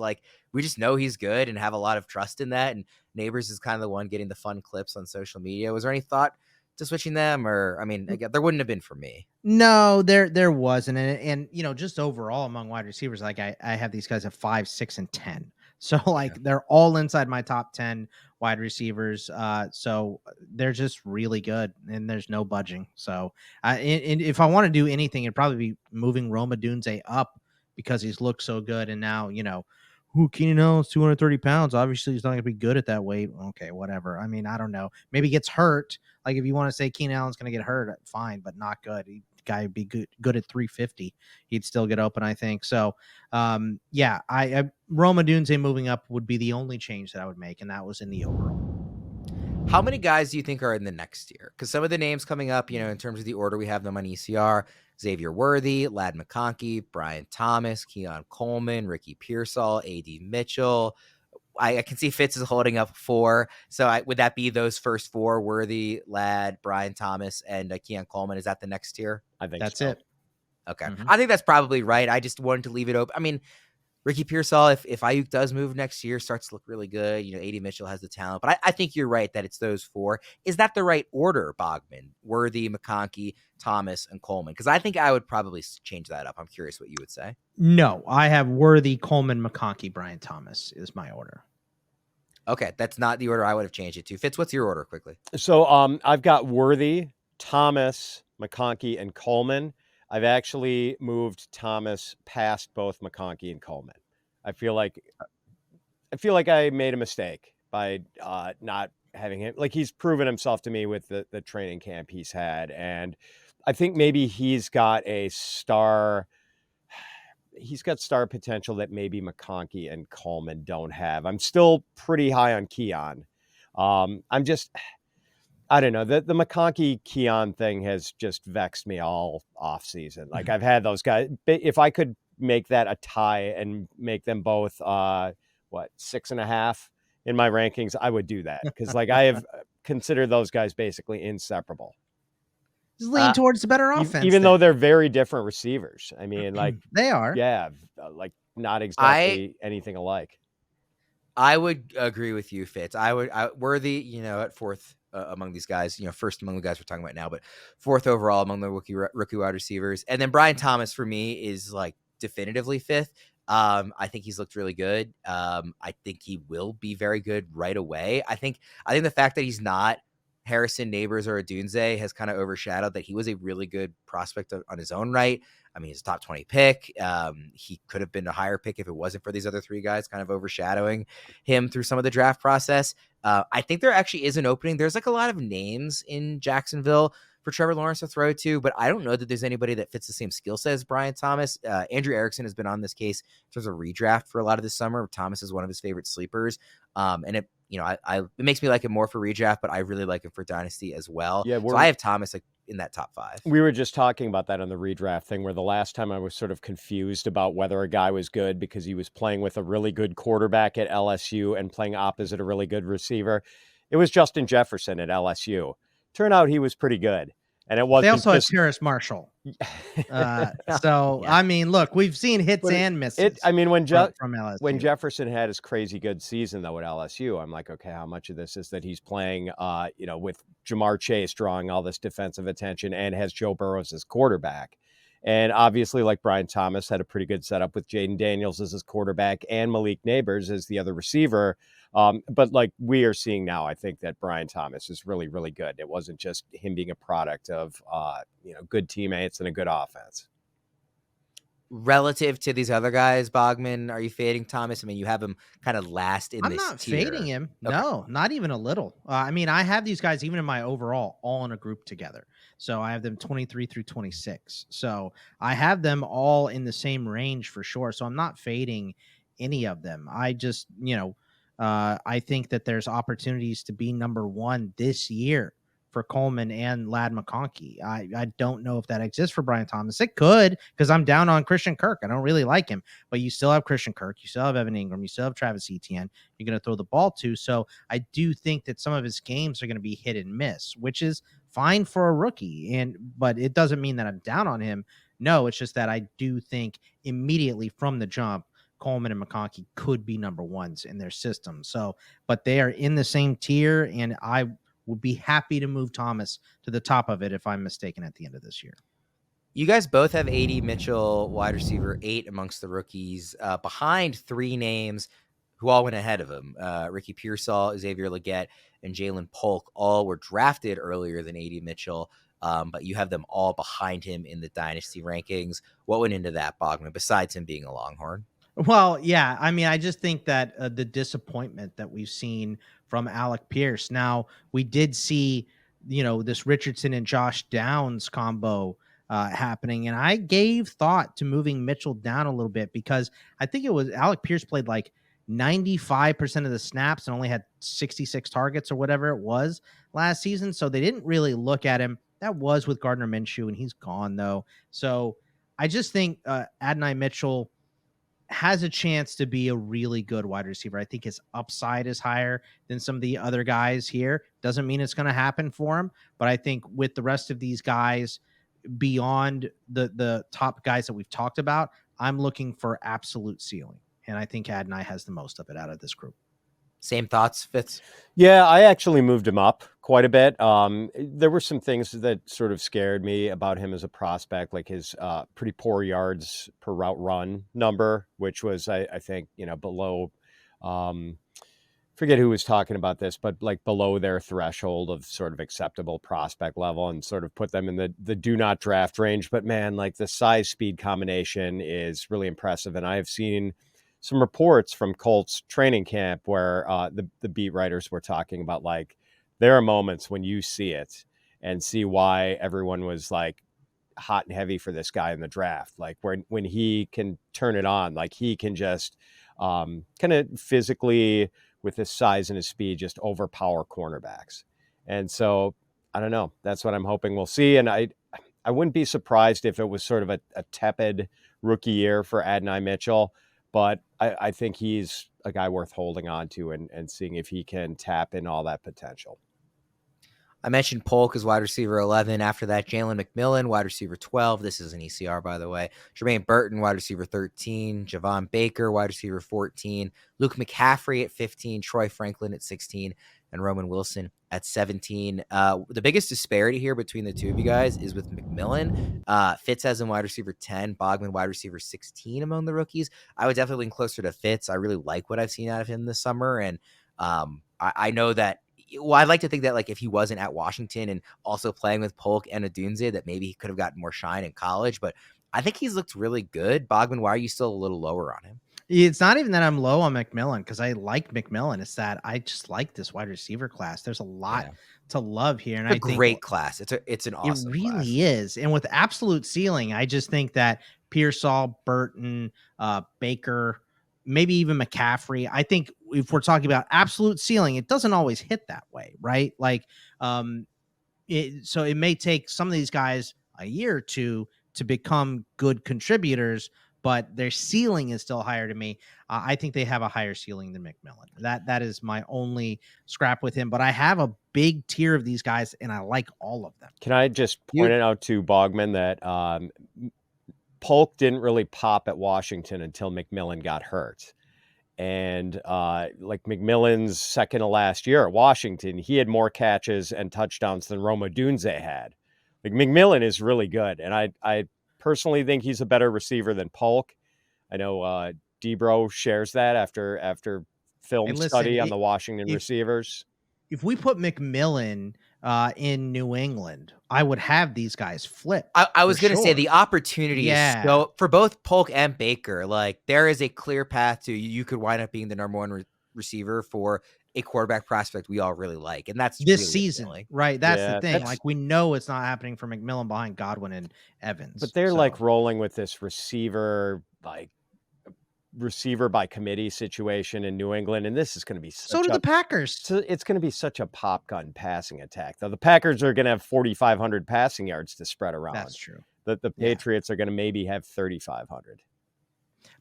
we just know he's good and have a lot of trust in that. And Neighbors is kind of the one getting the fun clips on social media. Was there any thought to switching them? Or, I mean, there wouldn't have been for me. No, there wasn't. And just overall among wide receivers, I have these guys at 5, 6, and 10. So they're all inside my top 10 wide receivers. So they're just really good and there's no budging. So and if I want to do anything, it'd probably be moving Rome Odunze up because he's looked so good. And now, Keenan Allen's 230 pounds. Obviously he's not going to be good at that weight. Okay, whatever. I mean, I don't know. Maybe he gets hurt. If you want to say Keenan Allen's going to get hurt, fine, but not good. guy would be good at 350. He'd still get open, I think. So, yeah, Rome Odunze moving up would be the only change that I would make, and that was in the overall. How many guys do you think are in the next tier? Because some of the names coming up, in terms of the order we have them on ECR, Xavier Worthy, Ladd McConkey, Brian Thomas, Keon Coleman, Ricky Pearsall, A.D. Mitchell. I can see Fitz is holding up 4. So would that be those first 4, Worthy, Ladd, Brian Thomas, and Keon Coleman? Is that the next tier? I think that's so. it. Okay. I think that's probably right. I just wanted to leave it open. I mean, Ricky Pearsall, if Ayuk does move next year, starts to look really good. A.D. Mitchell has the talent. But I think you're right that it's those 4. Is that the right order, Bogman? Worthy, McConkey, Thomas, and Coleman? Because I think I would probably change that up. I'm curious what you would say. No, I have Worthy, Coleman, McConkey, Brian Thomas is my order. Okay, that's not the order I would have changed it to. Fitz, what's your order quickly? So I've got Worthy, Thomas, McConkey, and Coleman. I've actually moved Thomas past both McConkey and Coleman. I feel like I made a mistake by not having him. Like, he's proven himself to me with the training camp he's had, and I think maybe he's got star potential that maybe McConkey and Coleman don't have. I'm still pretty high on Keon. I don't know. The McConkey Keon thing has just vexed me all off season. Like, I've had those guys. If I could make that a tie and make them both 6.5 in my rankings, I would do that, because I have considered those guys basically inseparable. Just lean towards the better offense, even though they're very different receivers. I mean, they are. Yeah, not exactly anything alike. I would agree with you, Fitz. Worthy, at 4th among these guys, first among the guys we're talking about now, but 4th overall among the rookie wide receivers. And then Brian Thomas for me is definitively 5th. I think he's looked really good. I think he will be very good right away. I think the fact that he's not Harrison, Neighbors, or Odunze has kind of overshadowed that he was a really good prospect on his own right. I mean, he's a top 20 pick. He could have been a higher pick if it wasn't for these other 3 guys kind of overshadowing him through some of the draft process. I think there actually is an opening. There's a lot of names in Jacksonville for Trevor Lawrence to throw to, but I don't know that there's anybody that fits the same skill set as Brian Thomas. Andrew Erickson has been on this case in terms of redraft for a lot of this summer. Thomas is one of his favorite sleepers. And it makes me like him more for redraft, but I really like him for Dynasty as well. Yeah, so I have Thomas in that top 5. We were just talking about that on the redraft thing, where the last time I was sort of confused about whether a guy was good because he was playing with a really good quarterback at LSU and playing opposite a really good receiver. It was Justin Jefferson at LSU. Turned out he was pretty good. And it wasn't. They also have Terrace Marshall. So, yeah. I mean, look, we've seen hits and misses. When from LSU. When Jefferson had his crazy good season, though, at LSU, I'm like, okay, how much of this is that he's playing, with Jamar Chase drawing all this defensive attention and has Joe Burrow as his quarterback? And obviously, Brian Thomas had a pretty good setup with Jayden Daniels as his quarterback and Malik Neighbors as the other receiver. But we are seeing now, I think that Brian Thomas is really, really good. It wasn't just him being a product of, good teammates and a good offense. Relative to these other guys, Bogman, are you fading Thomas? I mean, you have him kind of last in this tier. I'm not fading him. Okay. No, not even a little. I have these guys even in my overall all in a group together. So I have them 23 through 26. So I have them all in the same range for sure. So I'm not fading any of them. I just, I think that there's opportunities to be number 1 this year for Coleman and Ladd McConkey. I don't know if that exists for Brian Thomas. It could, because I'm down on Christian Kirk. I don't really like him, but you still have Christian Kirk. You still have Evan Ingram. You still have Travis Etienne. You're going to throw the ball to. So I do think that some of his games are going to be hit and miss, which is fine for a rookie. But it doesn't mean that I'm down on him. No, it's just that I do think immediately from the jump, Coleman and McConkey could be number 1s in their system. So, but they are in the same tier, and I would be happy to move Thomas to the top of it if I'm mistaken at the end of this year. You guys both have A.D. Mitchell, wide receiver 8 amongst the rookies, behind 3 names who all went ahead of him. Ricky Pearsall, Xavier Legette, and Jalen Polk all were drafted earlier than A.D. Mitchell, but you have them all behind him in the Dynasty rankings. What went into that, Bogman, besides him being a Longhorn? Well, yeah, I just think that the disappointment that we've seen from Alec Pierce. Now, we did see, this Richardson and Josh Downs combo happening. And I gave thought to moving Mitchell down a little bit because I think it was Alec Pierce played like 95% of the snaps and only had 66 targets or whatever it was last season. So they didn't really look at him. That was with Gardner Minshew, and he's gone though. So I just think Adonai Mitchell has a chance to be a really good wide receiver. I think his upside is higher than some of the other guys here. Doesn't mean it's going to happen for him, but I think with the rest of these guys beyond the top guys that we've talked about, I'm looking for absolute ceiling. And I think Adonai has the most of it out of this group. Same thoughts, Fitz? Yeah, I actually moved him up quite a bit. There were some things that sort of scared me about him as a prospect, like his pretty poor yards per route run number, which was, I think, below, forget who was talking about this, but like below their threshold of sort of acceptable prospect level, and sort of put them in the do not draft range. But man, like the size speed combination is really impressive. And I have seen some reports from Colts training camp where the beat writers were talking about, like, there are moments when you see it and see why everyone was like hot and heavy for this guy in the draft. Like when he can turn it on, like he can just kind of physically, with his size and his speed, just overpower cornerbacks. And so I don't know. That's what I'm hoping we'll see. And I wouldn't be surprised if it was sort of a tepid rookie year for Adonai Mitchell. But I think he's a guy worth holding on to and seeing if he can tap in all that potential. I mentioned Polk as wide receiver 11. After that, Jalen McMillan, wide receiver 12. This is an ECR, by the way. Jermaine Burton, wide receiver 13. Javon Baker, wide receiver 14. Luke McCaffrey at 15. Troy Franklin at 16. And Roman Wilson at 17. The biggest disparity here between the two of you guys is with McMillan. Fitz has him wide receiver 10. Bogman, wide receiver 16 among the rookies. I would definitely lean closer to Fitz. I really like what I've seen out of him this summer. And I know that, well, I'd like to think that, like, if he wasn't at Washington and also playing with Polk and Odunze, that maybe he could have gotten more shine in college. But I think he's looked really good. Bogman, why are you still a little lower on him? It's not even that I'm low on McMillan because I like McMillan. It's that I just like this wide receiver class. There's a lot to love here. And it's a great class. It's an awesome class. It really class. is. And with absolute ceiling, I just think that Pearsall, Burton, Baker, maybe even McCaffrey. I think if we're talking about absolute ceiling, it doesn't always hit that way, right? Like, so it may take some of these guys a year or two to become good contributors, but their ceiling is still higher to me. I think they have a higher ceiling than McMillan. That is my only scrap with him, but I have a big tier of these guys and I like all of them. Can I just point it out to Bogman that Polk didn't really pop at Washington until McMillan got hurt. And like McMillan's second to last year at Washington, he had more catches and touchdowns than Rome Odunze had. Like McMillan is really good. And I personally think he's a better receiver than Polk. I know Debro shares that after film study on the Washington receivers. If we put McMillan in New England, I would have these guys flip. I was going to say the opportunity is so for both Polk and Baker. Like there is a clear path to you could wind up being the number one receiver for a quarterback prospect we all really like, and that's this really season, appealing. Right? That's the thing. Like we know it's not happening for McMillan behind Godwin and Evans, but they're like rolling with this receiver by committee situation in New England, and this is going to be so do the Packers. So it's going to be such a pop gun passing attack. Though the Packers are going to have 4,500 passing yards to spread around. That's true. The Patriots are going to maybe have 3,500.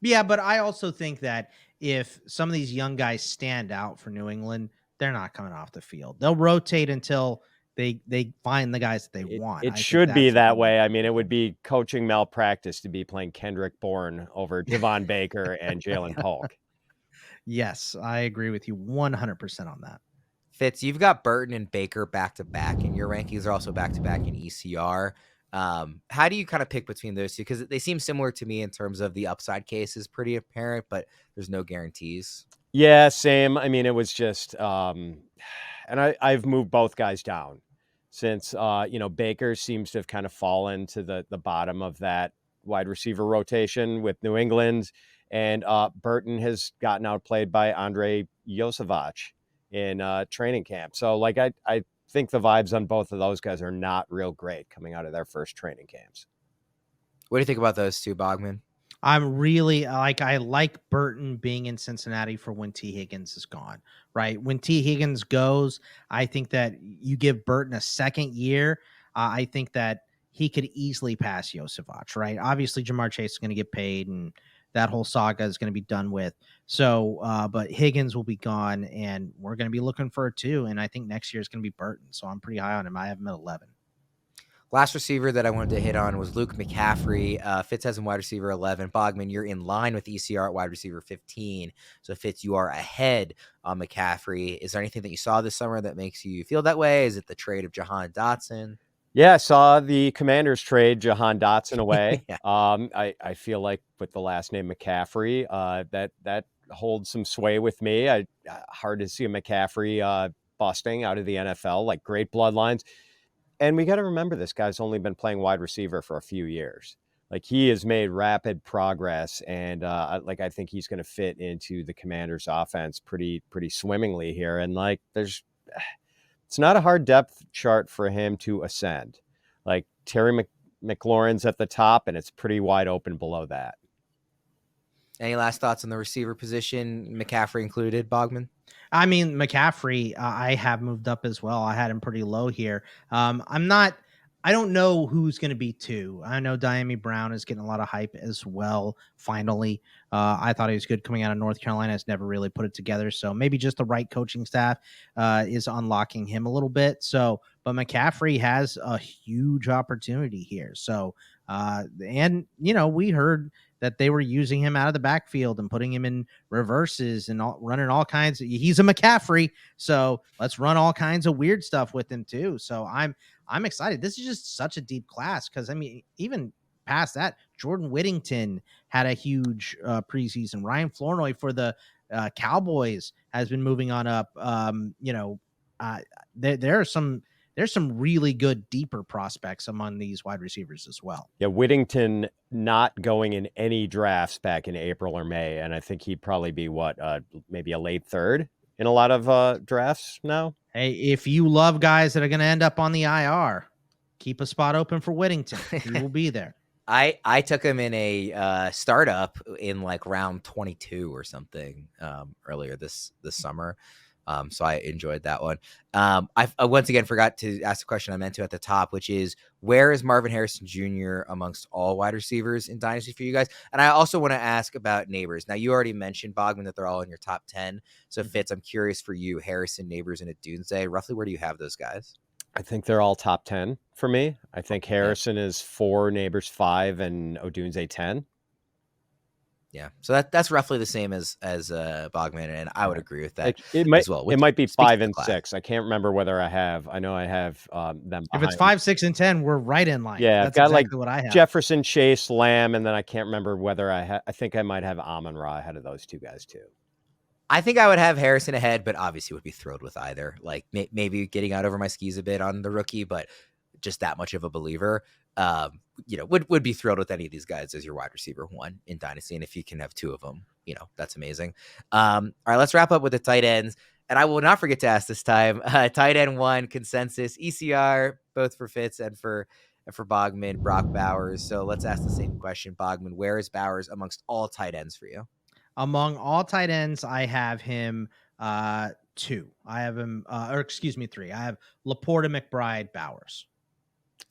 Yeah, but I also think that if some of these young guys stand out for New England, they're not coming off the field. They'll rotate until they find the guys that they want. It should be that way. I mean, it would be coaching malpractice to be playing Kendrick Bourne over Javon Baker and Jalen Polk. Yes, I agree with you 100% on that. Fitz, you've got Burton and Baker back-to-back, and your rankings are also back-to-back in ECR. How do you kind of pick between those two? Because they seem similar to me in terms of the upside case is pretty apparent, but there's no guarantees. Yeah, same. I mean, it was just, and I've moved both guys down since, Baker seems to have kind of fallen to the bottom of that wide receiver rotation with New England, and Burton has gotten outplayed by Andre Yosevich in training camp. So, like, I think the vibes on both of those guys are not real great coming out of their first training camps. What do you think about those two, Bogman? I'm really I like Burton being in Cincinnati for when T. Higgins is gone, right? When T. Higgins goes, I think that you give Burton a second year. I think that he could easily pass Josevich, right? Obviously, Jamar Chase is going to get paid, and that whole saga is going to be done with. So, but Higgins will be gone, and we're going to be looking for it too. And I think next year is going to be Burton. So I'm pretty high on him. I have him at 11. Last receiver that I wanted to hit on was Luke McCaffrey. Fitz has him wide receiver 11. Bogman, you're in line with ECR at wide receiver 15. So Fitz, you are ahead on McCaffrey. Is there anything that you saw this summer that makes you feel that way? Is it the trade of Jahan Dotson? Yeah, I saw the Commanders trade Jahan Dotson away. Yeah. I feel like with the last name McCaffrey, that holds some sway with me. Hard to see a McCaffrey busting out of the NFL, like great bloodlines. And we got to remember this guy's only been playing wide receiver for a few years. Like he has made rapid progress, and I think he's going to fit into the Commanders' offense pretty swimmingly here. And like, it's not a hard depth chart for him to ascend. Like Terry McLaurin's at the top, and it's pretty wide open below that. Any last thoughts on the receiver position, McCaffrey included, Bogman? I mean, McCaffrey, I have moved up as well. I had him pretty low here. I don't know who's going to be 2. I know Diami Brown is getting a lot of hype as well. Finally, I thought he was good coming out of North Carolina. Has never really put it together. So maybe just the right coaching staff is unlocking him a little bit. So, but McCaffrey has a huge opportunity here. So, and we heard that they were using him out of the backfield and putting him in reverses and running all kinds of, he's a McCaffrey. So let's run all kinds of weird stuff with him too. So I'm excited. This is just such a deep class. Cause I mean, even past that, Jordan Whittington had a huge preseason. Ryan Flournoy for the Cowboys has been moving on up. There's some really good deeper prospects among these wide receivers as well. Yeah, Whittington not going in any drafts back in April or May, and I think he'd probably be maybe a late third in a lot of drafts now. Hey, if you love guys that are going to end up on the IR, keep a spot open for Whittington. He will be there. I took him in a startup in like round 22 or something earlier this summer. So I enjoyed that one. I once again forgot to ask the question I meant to at the top, which is, where is Marvin Harrison Jr. amongst all wide receivers in Dynasty for you guys? And I also want to ask about Neighbors. Now, you already mentioned, Bogman, that they're all in your top 10. So Fitz, I'm curious for you, Harrison, Neighbors, and Odunze, roughly where do you have those guys? I think they're all top 10 for me. I think Harrison is 4, Neighbors 5, and Odunze 10. Yeah, so that's roughly the same as Bogman, and I would agree with that as well. It might be 5 and 6. I can't remember whether I have them behind. If it's 5, 6, and 10, we're right in line. Yeah, that's I've got exactly what I have. Jefferson, Chase, Lamb, and then I can't remember whether I think I might have Amon-Ra ahead of those two guys too. I think I would have Harrison ahead, but obviously would be thrilled with either. Like maybe getting out over my skis a bit on the rookie, but just that much of a believer. Would be thrilled with any of these guys as your wide receiver 1 in Dynasty. And if you can have 2 of them, that's amazing. All right, let's wrap up with the tight ends. And I will not forget to ask this time, tight end 1 consensus, ECR, both for Fitz and for Bogman, Brock Bowers. So let's ask the same question, Bogman. Where is Bowers amongst all tight ends for you? Among all tight ends, I have him 2. I have him, 3. I have Laporta, McBride, Bowers.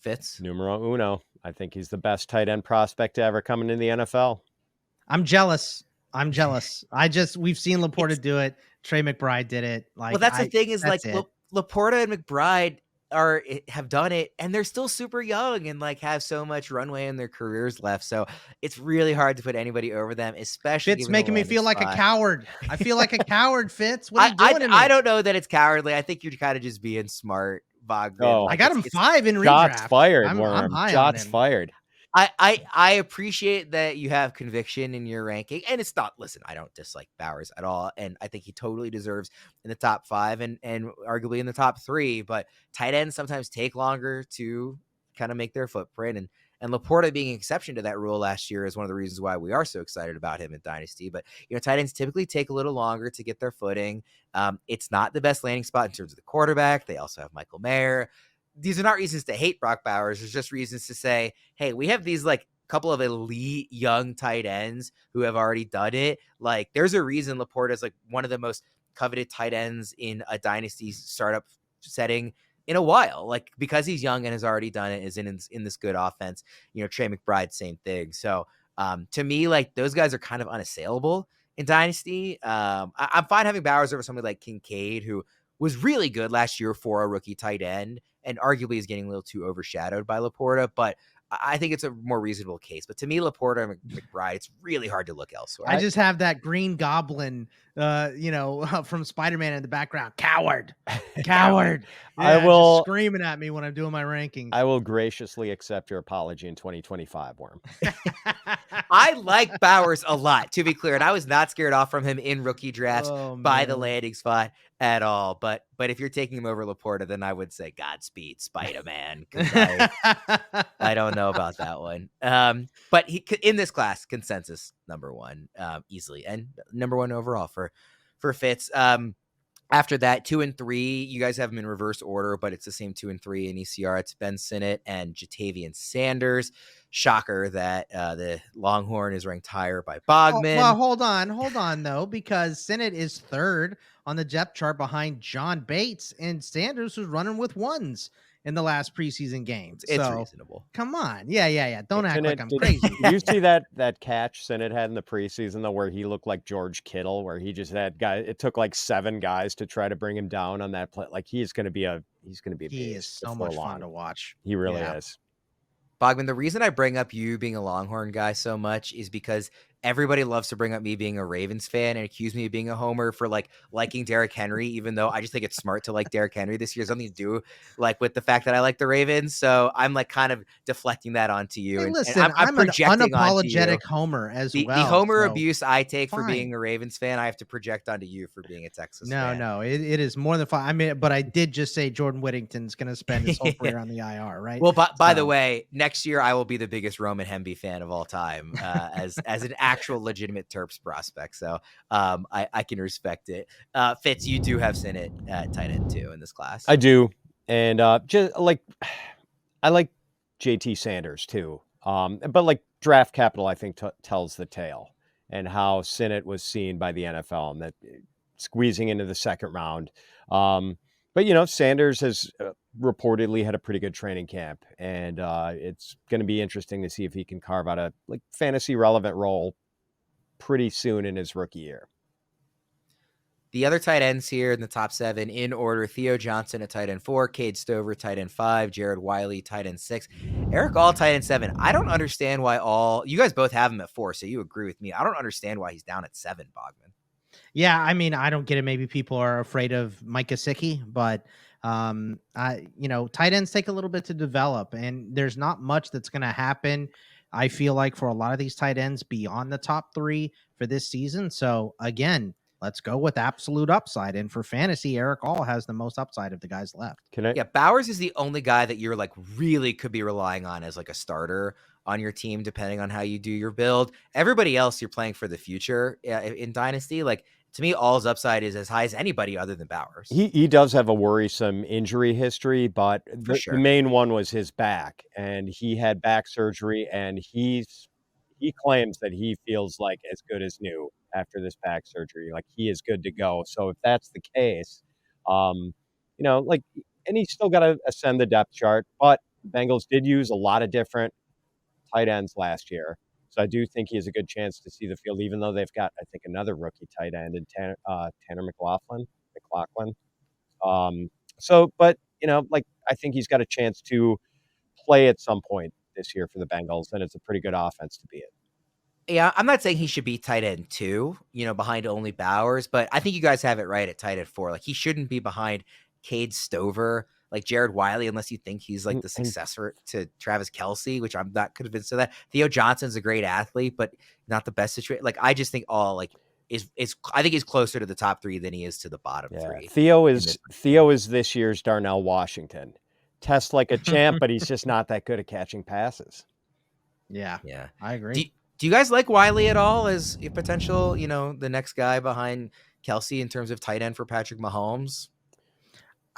Fitz? Numero uno. I think he's the best tight end prospect to ever come into the NFL. I'm jealous. We've seen Laporta do it. Trey McBride did it. Well, that's the thing is Laporta and McBride have done it, and they're still super young and have so much runway in their careers left. So it's really hard to put anybody over them, especially Fitz making me feel like a coward. I feel like a coward, Fitz. What are you doing to me? I don't know that it's cowardly. I think you're kind of just being smart, Bogman. Oh, I got him 5 in redraft. Shots fired. I'm high Shots on him. fired. I appreciate that you have conviction in your ranking, and it's not, listen, I don't dislike Bowers at all, and I think he totally deserves in the top 5 and arguably in the top 3, but tight ends sometimes take longer to kind of make their footprint, and Laporta being an exception to that rule last year is one of the reasons why we are so excited about him in Dynasty. But tight ends typically take a little longer to get their footing. It's not the best landing spot in terms of the quarterback. They also have Michael Mayer. These are not reasons to hate Brock Bowers. There's just reasons to say, hey, we have these couple of elite young tight ends who have already done it. Like, there's a reason Laporta is like one of the most coveted tight ends in a dynasty startup setting in a while, like, because he's young and has already done it, is in this good offense. Trey McBride, same thing. So to me, like, those guys are kind of unassailable in dynasty. I'm fine having Bowers over somebody like Kincaid, who was really good last year for a rookie tight end and arguably is getting a little too overshadowed by Laporta, but I think it's a more reasonable case. But to me, Laporta and McBride, it's really hard to look elsewhere. I just have that Green Goblin, from Spider-Man in the background. Coward. Yeah, I will just screaming at me when I'm doing my rankings. I will graciously accept your apology in 2025, Worm. I like Bowers a lot, to be clear, and I was not scared off from him in rookie drafts by the landing spot at all. But if you're taking him over Laporta, then I would say Godspeed, Spider-Man. I don't know about that one. But he in this class, consensus number one, easily, and number one overall for Fitz. After that, 2 and 3, you guys have them in reverse order, but it's the same 2 and 3 in ECR. It's Ben Sinnott and Jatavian Sanders. Shocker that the Longhorn is ranked higher by Bogman. Well, hold on though, because Sinnott is third on the depth chart behind John Bates, and Sanders was running with ones in the last preseason games. It's reasonable. Come on. Yeah. Don't act Sinnott, like I'm crazy. Did you see that catch Sinnott had in the preseason, though, where he looked like George Kittle, where he just had guys? It took like 7 guys to try to bring him down on that play. Like, he's going to be a beast. He is so much fun to watch. He really is. Bogman, the reason I bring up you being a Longhorn guy so much is because everybody loves to bring up me being a Ravens fan and accuse me of being a homer for like liking Derrick Henry, even though I just think it's smart to like Derrick Henry this year. Something to do like with the fact that I like the Ravens. So I'm like kind of deflecting that onto you. Hey, listen, and I'm projecting an unapologetic homer as well. The homer abuse I take for being a Ravens fan, I have to project onto you for being a Texas fan. No, it is more than fine. I mean, but I did just say Jordan Whittington's going to spend his whole career on the IR, right? Well, by the way, next year I will be the biggest Roman Hemby fan of all time, as an actual legitimate Terps prospect. So I can respect it. Fitz, you do have Sinnott at tight end too in this class. I do, and just like I like JT Sanders too. But like draft capital, I think tells the tale, and how Sinnott was seen by the NFL and that squeezing into the second round. But Sanders has reportedly had a pretty good training camp, and it's going to be interesting to see if he can carve out a fantasy relevant role pretty soon in his rookie year. The other tight ends here in the top 7 in order: Theo Johnson at tight end 4, Cade Stover tight end 5, Jared Wiley tight end 6, Erick All tight end 7. I don't understand why you guys both have him at 4, so you agree with me. I don't understand why he's down at 7, Bogman. Yeah, I mean, I don't get it. Maybe people are afraid of Mike Gesicki, but tight ends take a little bit to develop, and there's not much that's going to happen, I feel like, for a lot of these tight ends beyond the top 3 for this season. So again, let's go with absolute upside. And for fantasy, Erick All has the most upside of the guys left. Yeah, Bowers is the only guy that you're like really could be relying on as like a starter on your team, depending on how you do your build. Everybody else you're playing for the future in Dynasty. Like, to me, All's upside is as high as anybody other than Bowers. He does have a worrisome injury history, but the main one was his back, and he had back surgery, and he claims that he feels like as good as new after this back surgery. Like, he is good to go. So if that's the case, and he's still got to ascend the depth chart, but the Bengals did use a lot of different tight ends last year. So I do think he has a good chance to see the field, even though they've got, I think, another rookie tight end in Tanner McLaughlin. But I think he's got a chance to play at some point this year for the Bengals, and it's a pretty good offense to be in. Yeah, I'm not saying he should be tight end 2, behind only Bowers, but I think you guys have it right at tight end 4. Like, he shouldn't be behind Cade Stover, like Jared Wiley, unless you think he's like the successor to Travis Kelce, which I'm not convinced of that. Theo Johnson's a great athlete, but not the best situation. Like, I just think All I think he's closer to the top 3 than he is to the bottom 3. Theo is this year's Darnell Washington. Tests like a champ, but he's just not that good at catching passes. Yeah, I agree. Do you guys like Wiley at all as a potential, the next guy behind Kelce in terms of tight end for Patrick Mahomes?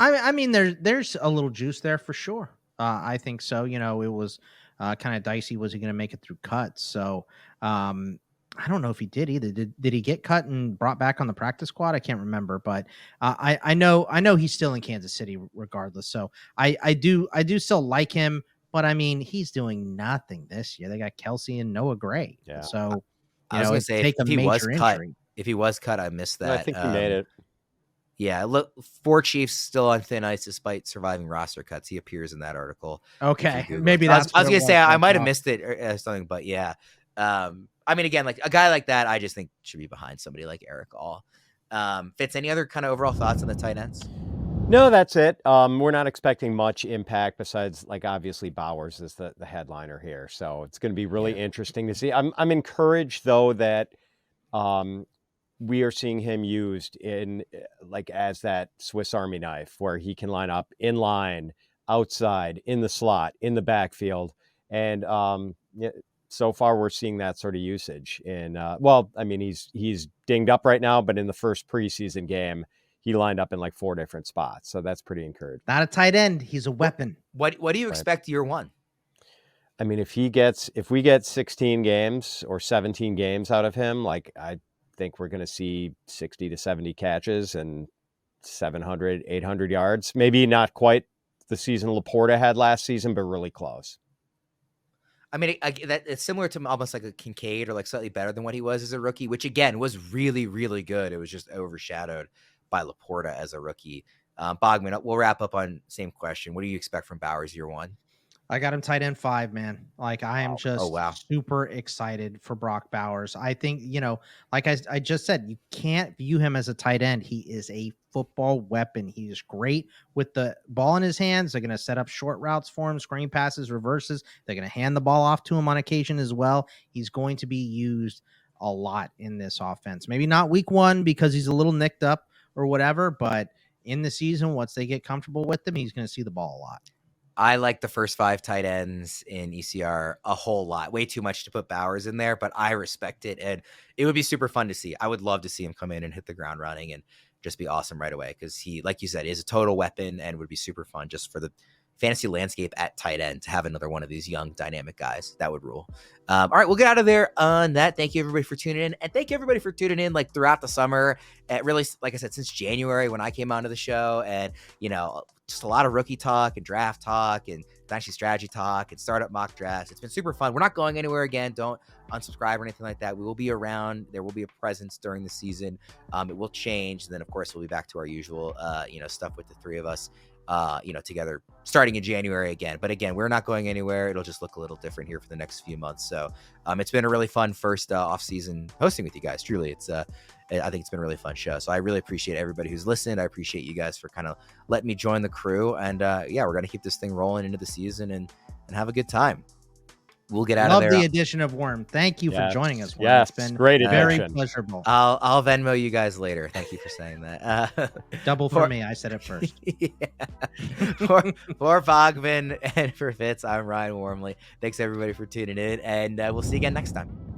I mean, there's a little juice there for sure. I think so. It was kind of dicey. Was he going to make it through cuts? So I don't know if he did either. Did he get cut and brought back on the practice squad? I can't remember, but I know he's still in Kansas City regardless. So I do still like him, but I mean, he's doing nothing this year. They got Kelsey and Noah Gray. Yeah. So I was going to say, if he was cut, injury. if he was cut, I missed that. I think he made it. Yeah, look, 4 Chiefs still on thin ice despite surviving roster cuts. He appears in that article. Okay, maybe that's. I was gonna say I might have missed it or something, but yeah. I mean, again, like a guy like that, I just think should be behind somebody like Erick All. Fitz, any other kind of overall thoughts on the tight ends? No, that's it. We're not expecting much impact besides, like, obviously Bowers is the headliner here, so it's going to be really interesting to see. I'm encouraged though that we are seeing him used in like as that Swiss Army knife where he can line up in line, outside, in the slot, in the backfield. And so far we're seeing that sort of usage in well, I mean, he's dinged up right now, but in the first preseason game, he lined up in like 4 different spots. So that's pretty encouraging. Not a tight end. He's a weapon. What do you expect year one? I mean, if we get 16 games or 17 games out of him, like I think we're going to see 60 to 70 catches and 700, 800 yards. Maybe not quite the season Laporta had last season, but really close. I mean, that it's similar to almost like a Kincaid or like slightly better than what he was as a rookie, which again was really, really good. It was just overshadowed by Laporta as a rookie. Bogman, we'll wrap up on same question. What do you expect from Bowers year one? I got him tight end 5, man. Like I am just super excited for Brock Bowers. I think, like I just said, you can't view him as a tight end. He is a football weapon. He is great with the ball in his hands. They're going to set up short routes for him, screen passes, reverses. They're going to hand the ball off to him on occasion as well. He's going to be used a lot in this offense. Maybe not week 1 because he's a little nicked up or whatever, but in the season, once they get comfortable with him, he's going to see the ball a lot. I like the first 5 tight ends in ECR a whole lot. Way too much to put Bowers in there, but I respect it. And it would be super fun to see. I would love to see him come in and hit the ground running and just be awesome right away. Because he, like you said, is a total weapon and would be super fun just for the fantasy landscape at tight end to have another one of these young dynamic guys. That would rule. All right, we'll get out of there on that. Thank you everybody for tuning in, and thank you everybody for tuning in like throughout the summer. Really, like I said, since January when I came onto the show, and just a lot of rookie talk and draft talk and dynasty strategy talk and startup mock drafts. It's been super fun. We're not going anywhere again. Don't unsubscribe or anything like that. We will be around. There will be a presence during the season. It will change, and then of course we'll be back to our usual stuff with the 3 of us together starting in January again. But again, we're not going anywhere. It'll just look a little different here for the next few months. So it's been a really fun first off season hosting with you guys. Truly, I think it's been a really fun show. So I really appreciate everybody who's listened. I appreciate you guys for kind of letting me join the crew. And we're going to keep this thing rolling into the season and have a good time. We'll get out of there. Love the addition of Worm. Thank you for joining us, Worm. Yes, it's been great very addition. pleasurable. I'll Venmo you guys later. Thank you for saying that. Double for me. I said it first. For Bogman and for Fitz, I'm Ryan Womeli. Thanks everybody for tuning in, and we'll see you again next time.